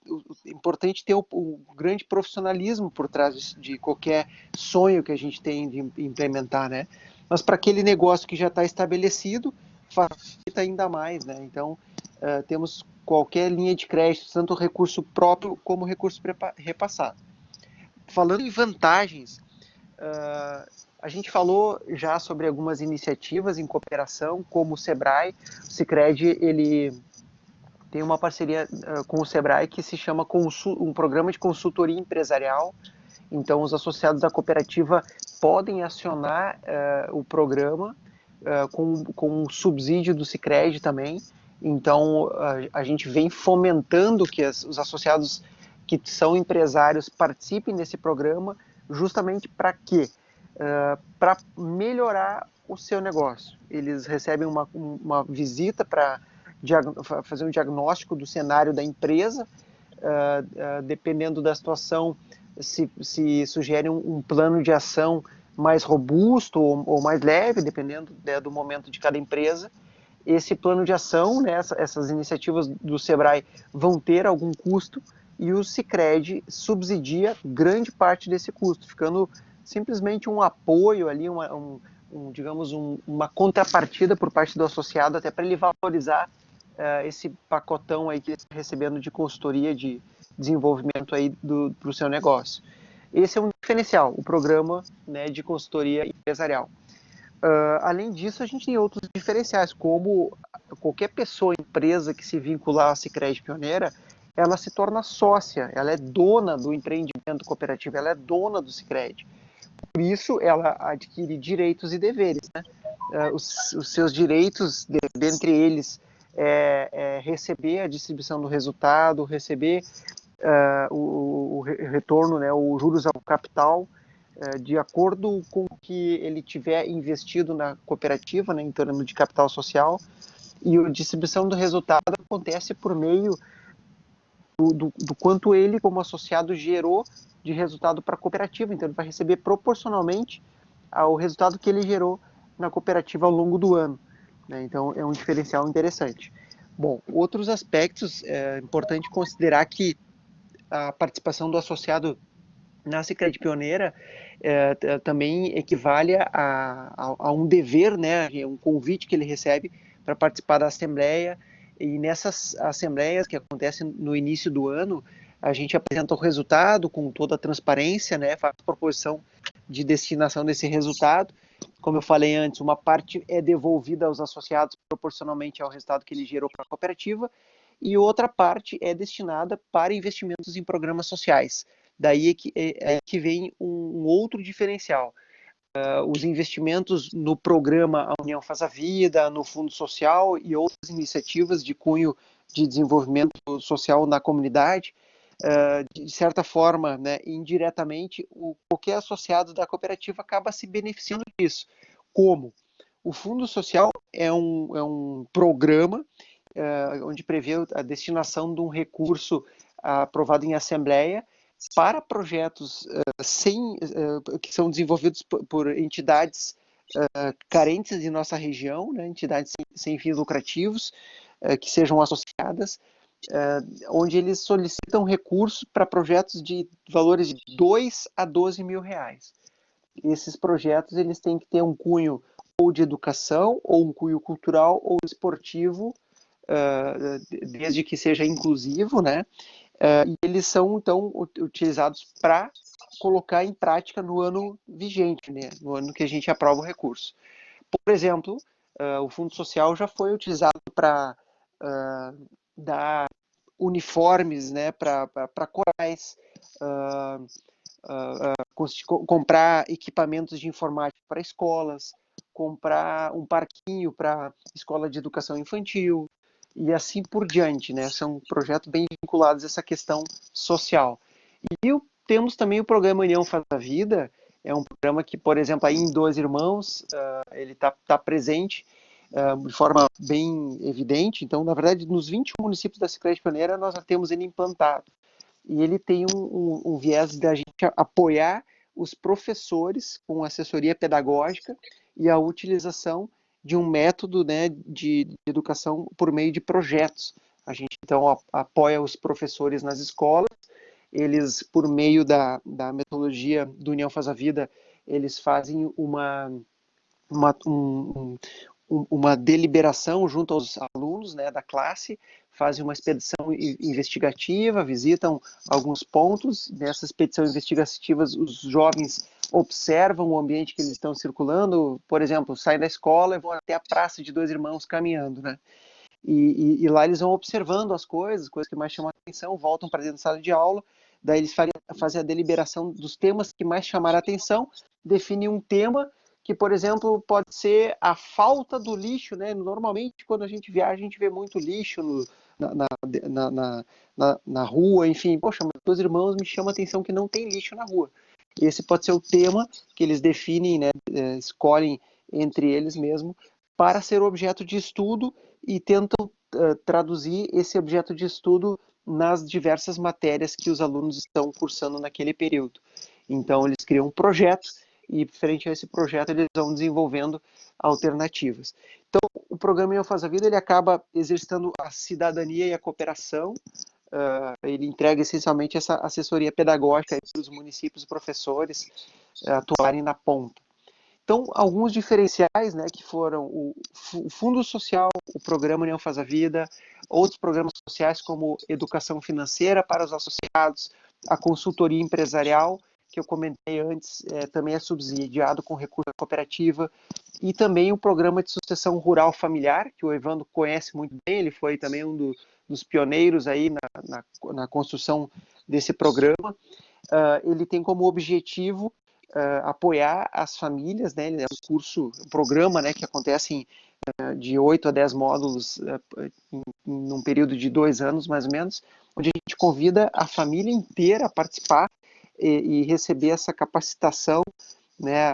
é importante ter o grande profissionalismo por trás de qualquer sonho que a gente tem de implementar, né? Mas para aquele negócio que já está estabelecido, facilita ainda mais, né? Então, temos qualquer linha de crédito, tanto recurso próprio como recurso repassado. Falando em vantagens, a gente falou já sobre algumas iniciativas em cooperação, como o Sebrae. O Sicredi, ele tem uma parceria com o Sebrae que se chama um programa de consultoria empresarial. Então, os associados da cooperativa podem acionar o programa com um subsídio do Sicredi também. Então, a gente vem fomentando que os associados que são empresários participem desse programa, justamente para quê? Para melhorar o seu negócio. Eles recebem uma visita para fazer um diagnóstico do cenário da empresa, dependendo da situação, se sugere um plano de ação mais robusto ou mais leve, dependendo, né, do momento de cada empresa. Esse plano de ação, né, essas iniciativas do Sebrae vão ter algum custo e o Sicredi subsidia grande parte desse custo, ficando simplesmente um apoio ali, digamos, uma contrapartida por parte do associado, até para ele valorizar esse pacotão aí que ele está recebendo de consultoria, de desenvolvimento aí para o seu negócio. Esse é um diferencial, o programa, né, de consultoria empresarial. Além disso, a gente tem outros diferenciais, como qualquer pessoa, empresa que se vincular à Sicredi Pioneira, ela se torna sócia, ela é dona do empreendimento cooperativo, ela é dona do Sicredi. Por isso, ela adquire direitos e deveres, né? Os seus direitos, dentre eles, receber a distribuição do resultado, receber o retorno, né, os juros ao capital, de acordo com o que ele tiver investido na cooperativa, né, em termos de capital social, e a distribuição do resultado acontece por meio do quanto ele, como associado, gerou de resultado para a cooperativa. Então, ele vai receber proporcionalmente ao resultado que ele gerou na cooperativa ao longo do ano, né? Então, é um diferencial interessante. Bom, outros aspectos, é importante considerar que a participação do associado na Sicredi Pioneira também equivale a um dever, né, um convite que ele recebe para participar da assembleia, e nessas assembleias que acontecem no início do ano, a gente apresenta o resultado com toda a transparência, né, faz proposição de destinação desse resultado. Como eu falei antes, uma parte é devolvida aos associados proporcionalmente ao resultado que ele gerou para a cooperativa, e outra parte é destinada para investimentos em programas sociais. Daí que vem um outro diferencial. Os investimentos no programa A União Faz a Vida, no Fundo Social e outras iniciativas de cunho de desenvolvimento social na comunidade, de certa forma, né, indiretamente, qualquer associado da cooperativa acaba se beneficiando disso. Como? O Fundo Social é um programa onde prevê a destinação de um recurso aprovado em assembleia para projetos que são desenvolvidos por entidades carentes de nossa região, né, entidades sem fins lucrativos, que sejam associadas, onde eles solicitam recursos para projetos de valores de 2 a 12 mil reais. Esses projetos eles têm que ter um cunho ou de educação, ou um cunho cultural, ou esportivo, desde que seja inclusivo, né? E eles são, então, utilizados para colocar em prática no ano vigente, né? No ano que a gente aprova o recurso. Por exemplo, o Fundo Social já foi utilizado para dar uniformes, né, para corais, comprar equipamentos de informática para escolas, comprar um parquinho para escola de educação infantil e assim por diante, né? São projetos bem vinculados a essa questão social. E temos também o programa União Faz a Vida, é um programa que, por exemplo, aí em Dois Irmãos, ele está presente de forma bem evidente. Então, na verdade, nos 21 municípios da Sicredi Pioneira, nós já temos ele implantado. E ele tem um viés da gente apoiar os professores com assessoria pedagógica e a utilização de um método, né, de educação por meio de projetos. A gente, então, apoia os professores nas escolas. Eles, por meio da metodologia do União Faz a Vida, eles fazem uma deliberação junto aos alunos, né, da classe, fazem uma expedição investigativa, visitam alguns pontos. Nessa expedição investigativa, os jovens observam o ambiente que eles estão circulando. Por exemplo, saem da escola e vão até a Praça de Dois Irmãos caminhando, né? E lá eles vão observando as coisas que mais chamam a atenção, voltam para dentro da sala de aula, daí eles fazem a deliberação dos temas que mais chamaram a atenção, definem um tema que, por exemplo, pode ser a falta do lixo, né? Normalmente, quando a gente viaja, a gente vê muito lixo na rua, enfim. Poxa, mas Dois Irmãos me chama a atenção que não tem lixo na rua. Esse pode ser o tema que eles definem, né? Escolhem entre eles mesmo para ser objeto de estudo e tentam traduzir esse objeto de estudo nas diversas matérias que os alunos estão cursando naquele período. Então, eles criam um projeto e, frente a esse projeto, eles vão desenvolvendo alternativas. Então, o programa União Faz a Vida, ele acaba exercitando a cidadania e a cooperação. Ele entrega, essencialmente, essa assessoria pedagógica para os municípios e professores atuarem na ponta. Então, alguns diferenciais, né, que foram o Fundo Social, o Programa União Faz a Vida, outros programas sociais como Educação Financeira para os associados, a consultoria empresarial, que eu comentei antes, também é subsidiado com recurso da cooperativa, e também o Programa de Sucessão Rural Familiar, que o Evandro conhece muito bem, ele foi também um dos pioneiros aí na construção desse programa. Ele tem como objetivo apoiar as famílias, né? Ele é um programa, né, que acontece de 8 a 10 módulos num período de 2 anos, mais ou menos, onde a gente convida a família inteira a participar e receber essa capacitação, né,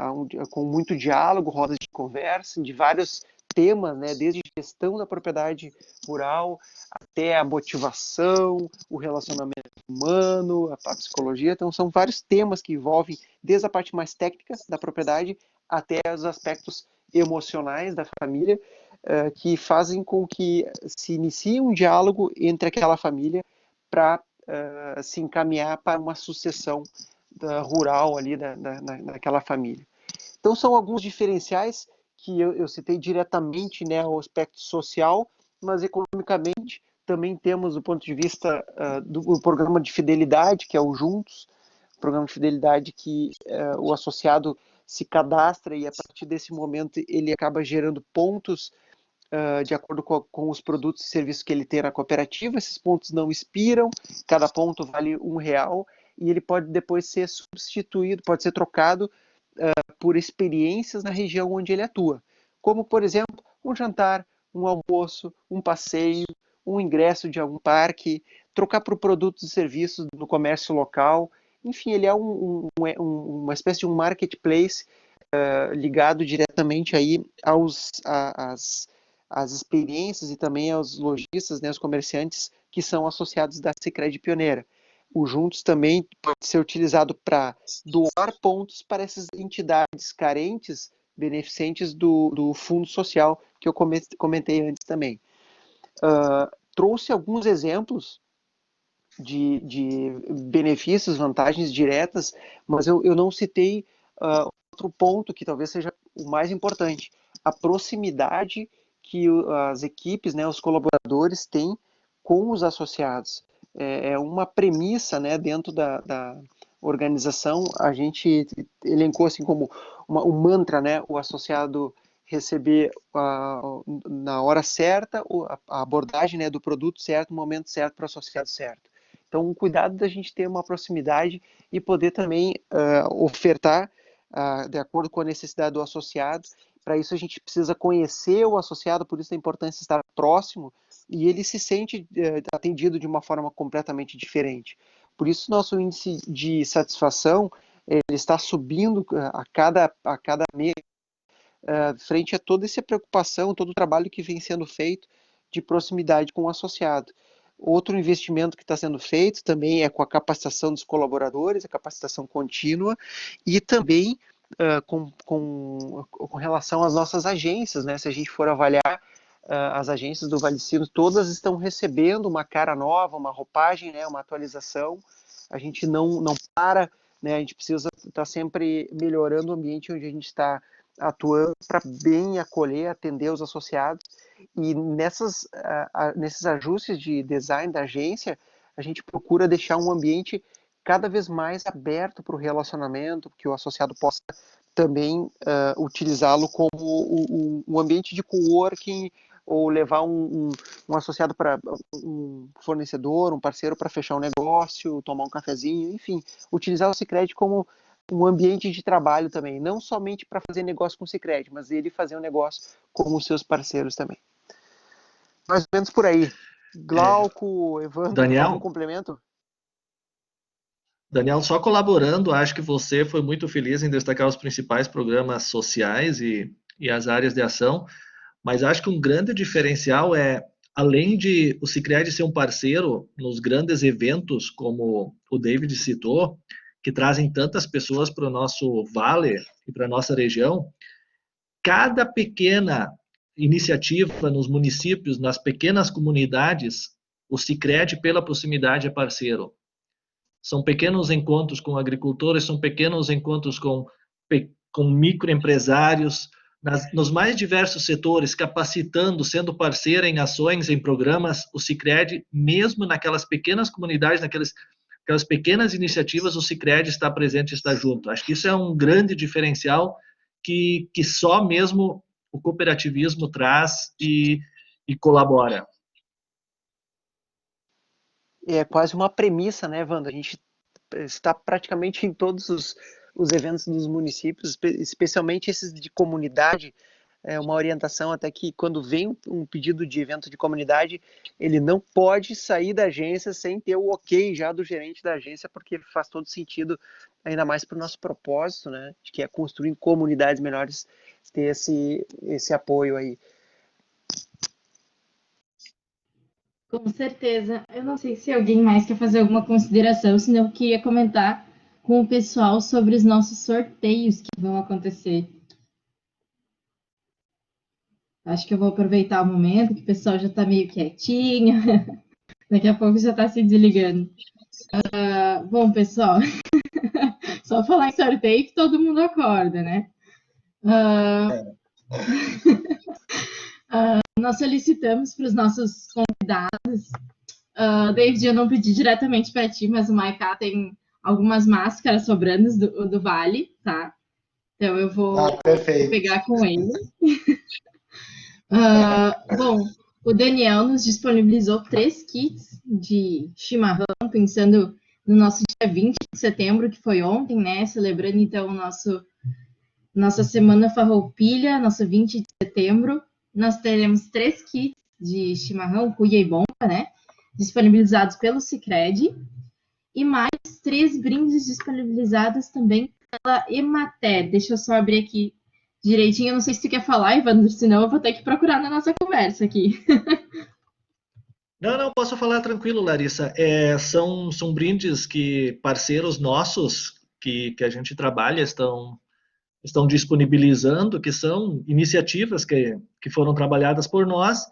com muito diálogo, rodas de conversa, de vários temas, né, desde gestão da propriedade rural até a motivação, o relacionamento humano, a psicologia. Então, são vários temas que envolvem desde a parte mais técnica da propriedade até os aspectos emocionais da família, que fazem com que se inicie um diálogo entre aquela família para se encaminhar para uma sucessão rural ali naquela família. Então, são alguns diferenciais que eu citei diretamente, né, ao aspecto social, mas economicamente também temos, do ponto de vista do programa de fidelidade, que é o Juntos, programa de fidelidade que o associado se cadastra e a partir desse momento ele acaba gerando pontos de acordo com os produtos e serviços que ele tem na cooperativa. Esses pontos não expiram, cada ponto vale R$1 e ele pode depois ser substituído, pode ser trocado por experiências na região onde ele atua, como, por exemplo, um jantar, um almoço, um passeio, um ingresso de algum parque, trocar por produtos e serviços no comércio local. Enfim, ele é uma espécie de um marketplace ligado diretamente aí às experiências e também aos lojistas, né, os comerciantes que são associados da Sicredi Pioneira. O Juntos também pode ser utilizado para doar pontos para essas entidades carentes, beneficentes do Fundo Social, que eu comentei antes também. Trouxe alguns exemplos de benefícios, vantagens diretas, mas eu não citei outro ponto que talvez seja o mais importante, a proximidade que as equipes, né, os colaboradores têm com os associados. É uma premissa, né, dentro da organização, a gente elencou assim como um mantra, né, o associado receber na hora certa a abordagem, né, do produto certo, no momento certo, para o associado certo. Então, um cuidado da gente ter uma proximidade e poder também ofertar de acordo com a necessidade do associado. Para isso, a gente precisa conhecer o associado, por isso a importância de estar próximo, e ele se sente atendido de uma forma completamente diferente. Por isso, nosso índice de satisfação ele está subindo a cada mês, frente a toda essa preocupação, todo o trabalho que vem sendo feito de proximidade com o associado. Outro investimento que está sendo feito também é com a capacitação dos colaboradores, a capacitação contínua, e também com relação às nossas agências, né? Se a gente for avaliar as agências do Vale Sinos, todas estão recebendo uma cara nova, uma roupagem, né? Uma atualização. A gente não para, né? A gente precisa estar sempre melhorando o ambiente onde a gente está atuando para bem acolher, atender os associados. E nesses ajustes de design da agência, a gente procura deixar um ambiente cada vez mais aberto para o relacionamento, que o associado possa também utilizá-lo como um ambiente de coworking, ou levar um associado para um fornecedor, um parceiro para fechar um negócio, tomar um cafezinho, enfim, utilizar o Sicredi como um ambiente de trabalho também, não somente para fazer negócio com o Sicredi, mas ele fazer um negócio com os seus parceiros também. Mais ou menos por aí. Glauco, Evandro, algum complemento? Daniel, só colaborando, acho que você foi muito feliz em destacar os principais programas sociais e as áreas de ação, mas acho que um grande diferencial é, além de o Sicredi ser um parceiro nos grandes eventos, como o David citou, que trazem tantas pessoas para o nosso vale e para a nossa região, cada pequena iniciativa nos municípios, nas pequenas comunidades, o Sicredi, pela proximidade, é parceiro. São pequenos encontros com agricultores, são pequenos encontros com microempresários, nos mais diversos setores, capacitando, sendo parceira em ações, em programas. O Sicredi, mesmo naquelas pequenas comunidades, aquelas pequenas iniciativas, o Sicredi está presente, está junto. Acho que isso é um grande diferencial que só mesmo o cooperativismo traz e colabora. É quase uma premissa, né, Wanda? A gente está praticamente em todos os eventos dos municípios, especialmente esses de comunidade. É uma orientação até que quando vem um pedido de evento de comunidade, ele não pode sair da agência sem ter o ok já do gerente da agência, porque faz todo sentido, ainda mais para o nosso propósito, né, que é construir comunidades melhores, ter esse apoio aí. Com certeza. Eu não sei se alguém mais quer fazer alguma consideração, senão eu queria comentar com o pessoal sobre os nossos sorteios que vão acontecer. Acho que eu vou aproveitar o momento que o pessoal já está meio quietinho. Daqui a pouco já está se desligando. Bom, pessoal, só falar em sorteio que todo mundo acorda, né? Nós solicitamos para os nossos convidados. David, eu não pedi diretamente para ti, mas o Maiká tem algumas máscaras sobrando do Vale, tá? Então eu vou pegar com ele. Bom, o Daniel nos disponibilizou 3 kits de chimarrão, pensando no nosso dia 20 de setembro, que foi ontem, né? Celebrando então nossa Semana Farroupilha, nosso 20 de setembro. Nós teremos 3 kits de chimarrão, cuia e bomba, né? disponibilizados pelo Sicredi, e mais 3 brindes disponibilizados também pela Emater. Deixa eu só abrir aqui direitinho, eu não sei se tu quer falar, Evandro, senão eu vou ter que procurar na nossa conversa aqui. Não, posso falar tranquilo, Larissa. São brindes que parceiros nossos que a gente trabalha estão disponibilizando, que são iniciativas que foram trabalhadas por nós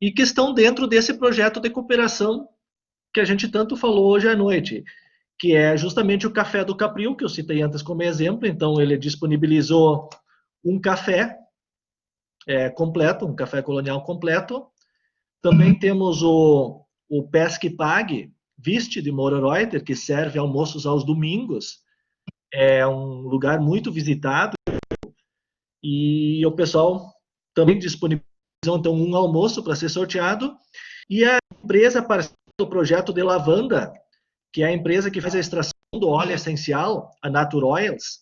e que estão dentro desse projeto de cooperação que a gente tanto falou hoje à noite, que é justamente o Café do Capril, que eu citei antes como exemplo. Então, ele disponibilizou um café completo, um café colonial completo. Também temos o Pesque Pague, Viste de Mororeuter, que serve almoços aos domingos. É um lugar muito visitado e o pessoal também disponibilizou então um almoço para ser sorteado. E a empresa parceira do projeto de lavanda, que é a empresa que faz a extração do óleo essencial, a Natur Oils,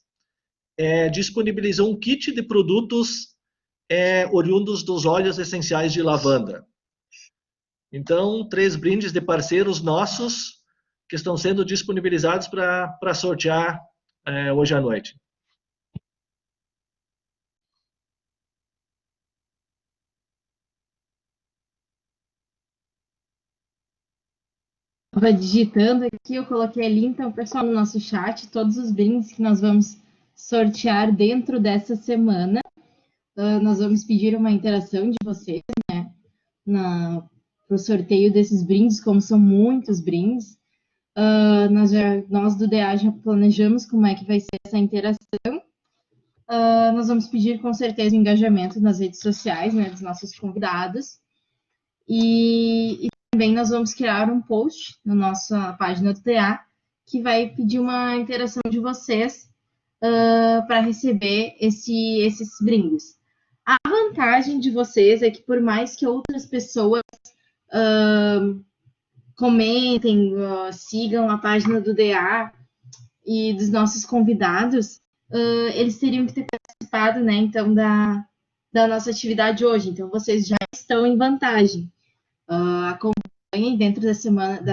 disponibilizou um kit de produtos oriundos dos óleos essenciais de lavanda. Então, 3 brindes de parceiros nossos que estão sendo disponibilizados para sortear hoje à noite. Estava digitando aqui, eu coloquei ali, então, pessoal, no nosso chat, todos os brindes que nós vamos sortear dentro dessa semana. Nós vamos pedir uma interação de vocês, né, para o sorteio desses brindes, como são muitos brindes. Nós do DA já planejamos como é que vai ser essa interação. Nós vamos pedir, com certeza, o engajamento nas redes sociais, né, dos nossos convidados. E também nós vamos criar um post na nossa página do DA que vai pedir uma interação de vocês para receber esses brindes. A vantagem de vocês é que, por mais que outras pessoas comentem, sigam a página do DA e dos nossos convidados, eles teriam que ter participado, né, então, da nossa atividade hoje. Então, vocês já estão em vantagem. Acompanhem, dentro da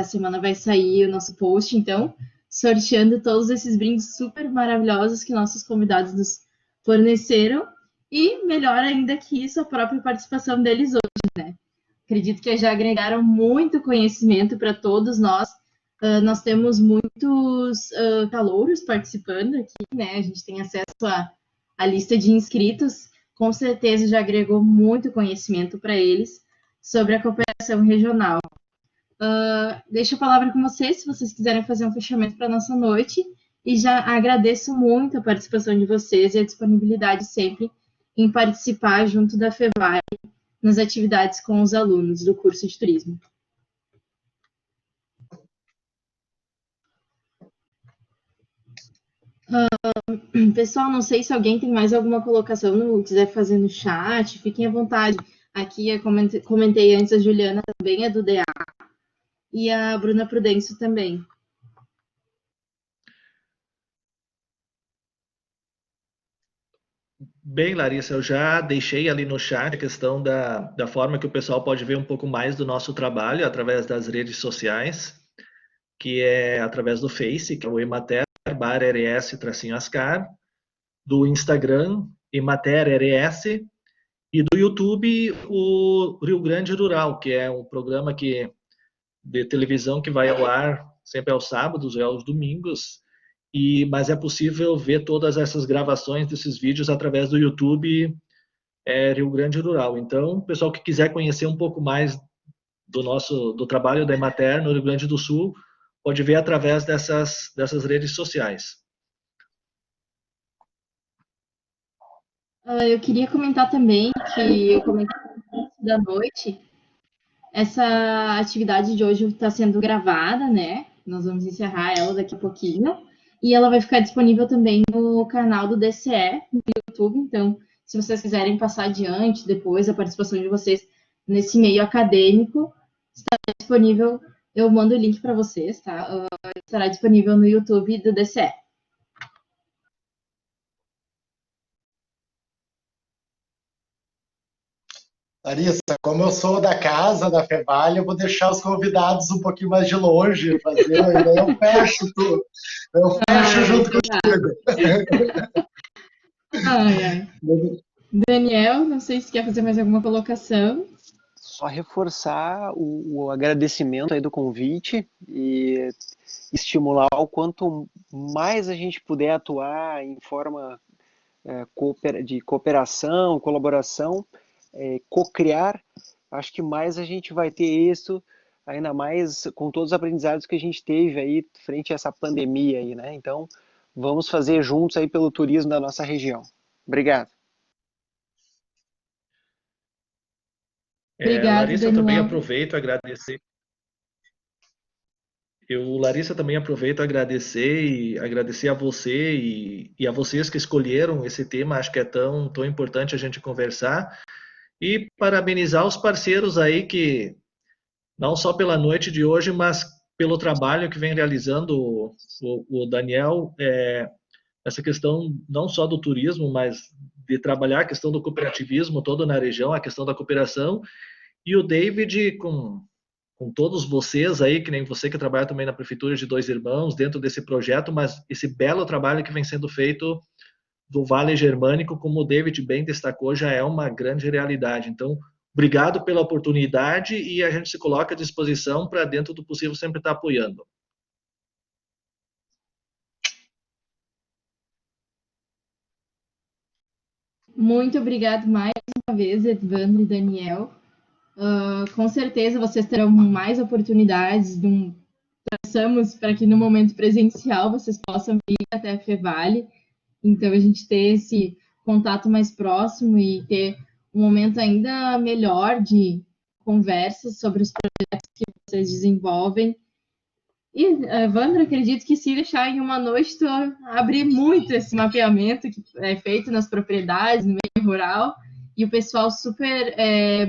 semana vai sair o nosso post, então, sorteando todos esses brindes super maravilhosos que nossos convidados nos forneceram. E, melhor ainda que isso, a própria participação deles hoje, né? Acredito que já agregaram muito conhecimento para todos nós. Nós temos muitos calouros participando aqui, né? A gente tem acesso à lista de inscritos. Com certeza já agregou muito conhecimento para eles sobre a cooperação regional. Deixo a palavra com vocês, se vocês quiserem fazer um fechamento para a nossa noite. E já agradeço muito a participação de vocês e a disponibilidade sempre em participar junto da FEVAR nas atividades com os alunos do curso de turismo. Pessoal, não sei se alguém tem mais alguma colocação, quiser fazer no chat, fiquem à vontade. Aqui eu comentei antes, a Juliana também é do DA e a Bruna Prudêncio também. Bem, Larissa, eu já deixei ali no chat a questão da forma que o pessoal pode ver um pouco mais do nosso trabalho através das redes sociais, que é através do Face, que é o Emater Bar RS-Ascar, do Instagram, Emater RS, e do YouTube, o Rio Grande Rural, que é um programa de televisão que vai ao ar sempre aos sábados e aos domingos, mas é possível ver todas essas gravações desses vídeos através do YouTube Rio Grande Rural. Então, o pessoal que quiser conhecer um pouco mais do trabalho da Emater no Rio Grande do Sul, pode ver através dessas redes sociais. Eu queria comentar também que eu comentei da noite, essa atividade de hoje está sendo gravada, né? Nós vamos encerrar ela daqui a pouquinho. E ela vai ficar disponível também no canal do DCE, no YouTube. Então, se vocês quiserem passar adiante depois a participação de vocês nesse meio acadêmico, está disponível. Eu mando o link para vocês, tá? Estará disponível no YouTube do DCE. Larissa, como eu sou da casa, da Fevale, eu vou deixar os convidados um pouquinho mais de longe fazer, e daí eu fecho tudo. Eu fecho junto contigo. Ai, ai. Daniel, não sei se quer fazer mais alguma colocação. Só reforçar o agradecimento aí do convite e estimular o quanto mais a gente puder atuar em forma de cooperação, colaboração, co-criar, acho que mais a gente vai ter isso, ainda mais com todos os aprendizados que a gente teve aí frente a essa pandemia aí, né? Então, vamos fazer juntos aí pelo turismo da nossa região. Obrigado. Obrigado, Larissa, eu também Daniel. aproveito a agradecer. Larissa, também aproveito a agradecer a você e a vocês que escolheram esse tema. Acho que é tão importante a gente conversar. E parabenizar os parceiros aí que, não só pela noite de hoje, mas pelo trabalho que vem realizando o Daniel, essa questão não só do turismo, mas de trabalhar a questão do cooperativismo todo na região, a questão da cooperação, e o David com todos vocês aí, que nem você que trabalha também na Prefeitura de Dois Irmãos, dentro desse projeto, mas esse belo trabalho que vem sendo feito do Vale Germânico, como o David bem destacou, já é uma grande realidade. Então, obrigado pela oportunidade e a gente se coloca à disposição para, dentro do possível, sempre estar apoiando. Muito obrigado mais uma vez, Edvandro e Daniel. Com certeza vocês terão mais oportunidades. Traçamos para que no momento presencial vocês possam vir até a Fevale. Então, a gente ter esse contato mais próximo e ter um momento ainda melhor de conversas sobre os projetos que vocês desenvolvem. E, Evandro, acredito que se deixar em uma noite, tu abrir muito esse mapeamento que é feito nas propriedades, no meio rural, e o pessoal super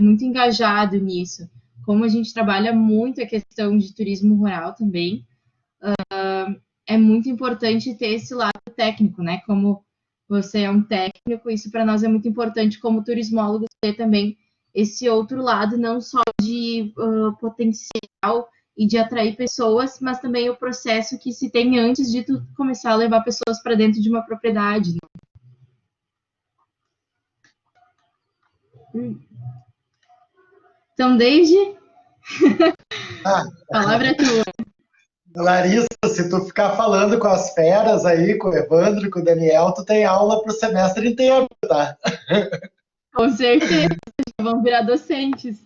muito engajado nisso. Como a gente trabalha muito a questão de turismo rural também, é muito importante ter esse lado técnico, né? Como você é um técnico, isso para nós é muito importante como turismólogo ter também esse outro lado, não só de potencial e de atrair pessoas, mas também o processo que se tem antes de tu começar a levar pessoas para dentro de uma propriedade. Né? Então, desde a palavra é tua. Larissa, se tu ficar falando com as feras aí, com o Evandro, com o Daniel, tu tem aula para o semestre inteiro, tá? Com certeza, vão virar docentes.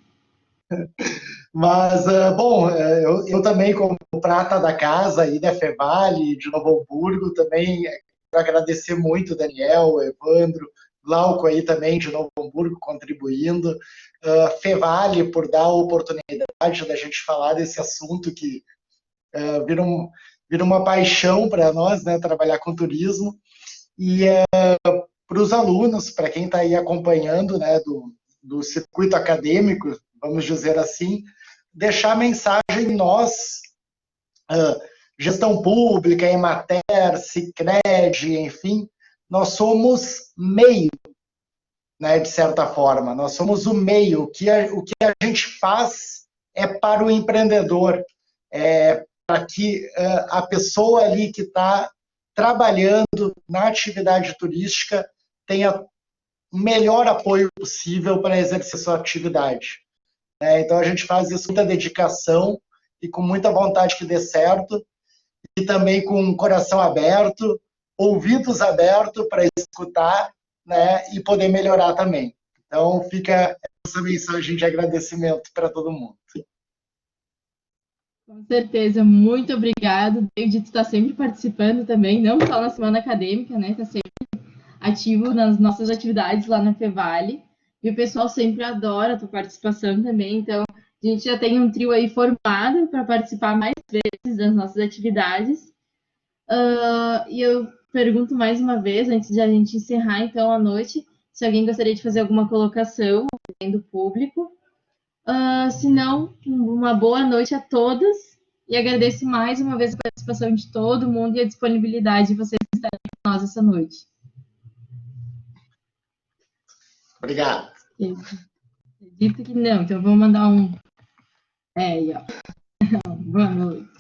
Mas, bom, eu também, como prata da casa aí da Fevale, de Novo Hamburgo, também quero agradecer muito o Daniel, o Evandro, Glauco aí também de Novo Hamburgo contribuindo, Fevale por dar a oportunidade da gente falar desse assunto que vira uma paixão para nós, né, trabalhar com turismo, e para os alunos, para quem está aí acompanhando, né, do circuito acadêmico, vamos dizer assim, deixar a mensagem nós, gestão pública, Emater, Sicredi, enfim, nós somos meio, né, de certa forma, nós somos o meio, o que a gente faz é para o empreendedor, para que a pessoa ali que está trabalhando na atividade turística tenha o melhor apoio possível para exercer sua atividade. Então, a gente faz isso com muita dedicação e com muita vontade que dê certo, e também com o coração aberto, ouvidos abertos para escutar, né, e poder melhorar também. Então, fica essa mensagem de agradecimento para todo mundo. Com certeza, muito obrigado. David está sempre participando também, não só na semana acadêmica, né? Está sempre ativo nas nossas atividades lá na Fevale. E o pessoal sempre adora a tua participação também. Então, a gente já tem um trio aí formado para participar mais vezes das nossas atividades. E eu pergunto mais uma vez, antes de a gente encerrar, então, a noite, se alguém gostaria de fazer alguma colocação do público. Se não, uma boa noite a todos e agradeço mais uma vez a participação de todo mundo e a disponibilidade de vocês estarem com nós essa noite. Obrigado. Dito que não, então vou mandar um. Aí, ó. Boa noite.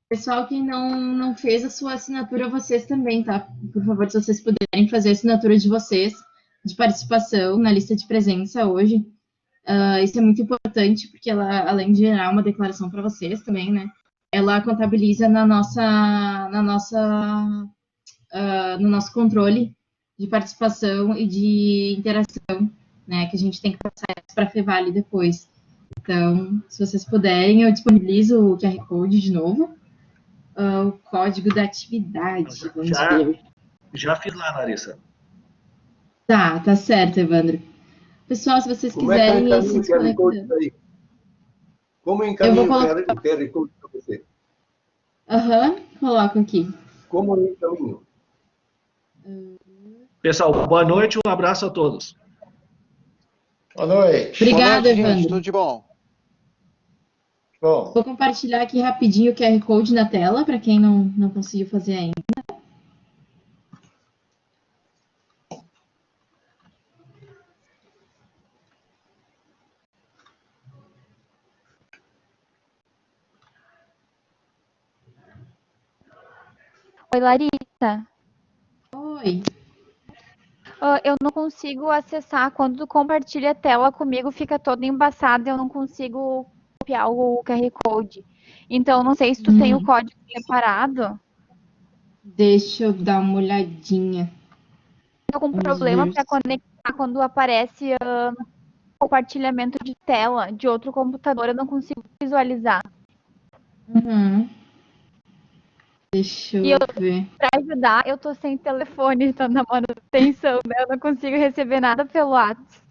Pessoal que não fez a sua assinatura, vocês também, tá? Por favor, se vocês puderem fazer a assinatura de vocês, de participação na lista de presença hoje. Isso é muito importante, porque ela, além de gerar uma declaração para vocês também, né? Ela contabiliza no nosso controle de participação e de interação, né? Que a gente tem que passar para a Fevale depois. Então, se vocês puderem, eu disponibilizo o QR Code de novo. O código da atividade. Vamos ver. Já fiz lá, Larissa. Tá certo, Evandro. Pessoal, se vocês quiserem ir se desconectando. Como eu encaminho o QR Code para você? Coloco aqui. Como eu encaminho? Pessoal, boa noite, um abraço a todos. Boa noite. Obrigada, Evandro. Gente, tudo de bom. Bom, Vou compartilhar aqui rapidinho o QR Code na tela, para quem não conseguiu fazer ainda. Oi, Larissa. Oi. Eu não consigo acessar. Quando tu compartilha a tela comigo, fica todo embaçado e eu não consigo copiar o QR Code. Então, não sei se tu tem o código separado. Deixa eu dar uma olhadinha. Tô com Vamos problema ver. para conectar quando aparece compartilhamento de tela de outro computador. Eu não consigo visualizar. Deixa eu ver. Para ajudar, eu tô sem telefone, tô na manutenção, né? Eu não consigo receber nada pelo WhatsApp.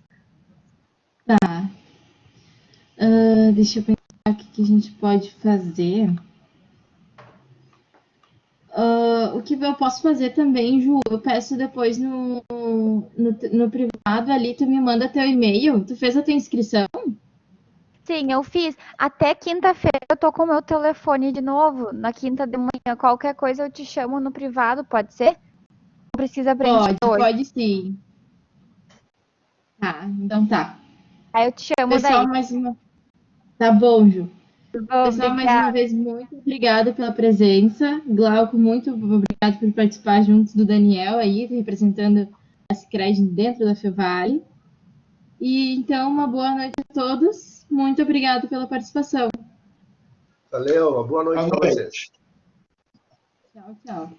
Tá. Deixa eu pensar o que a gente pode fazer. O que eu posso fazer também, Ju, eu peço depois no privado ali, tu me manda teu e-mail. Tu fez a tua inscrição? Sim, eu fiz. Até quinta-feira eu tô com o meu telefone de novo. Na quinta de manhã, qualquer coisa eu te chamo no privado, pode ser? Não precisa preencher hoje. Pode sim. Tá, então tá. Aí eu te chamo Pessoal, daí. Tá bom, Ju. Bom, Pessoal, mais uma vez, muito obrigada pela presença. Glauco, muito obrigado por participar junto do Daniel aí, representando a Sicredi dentro da Fevale. E então, uma boa noite a todos. Muito obrigada pela participação. Valeu, uma boa noite para vocês. Tchau, tchau.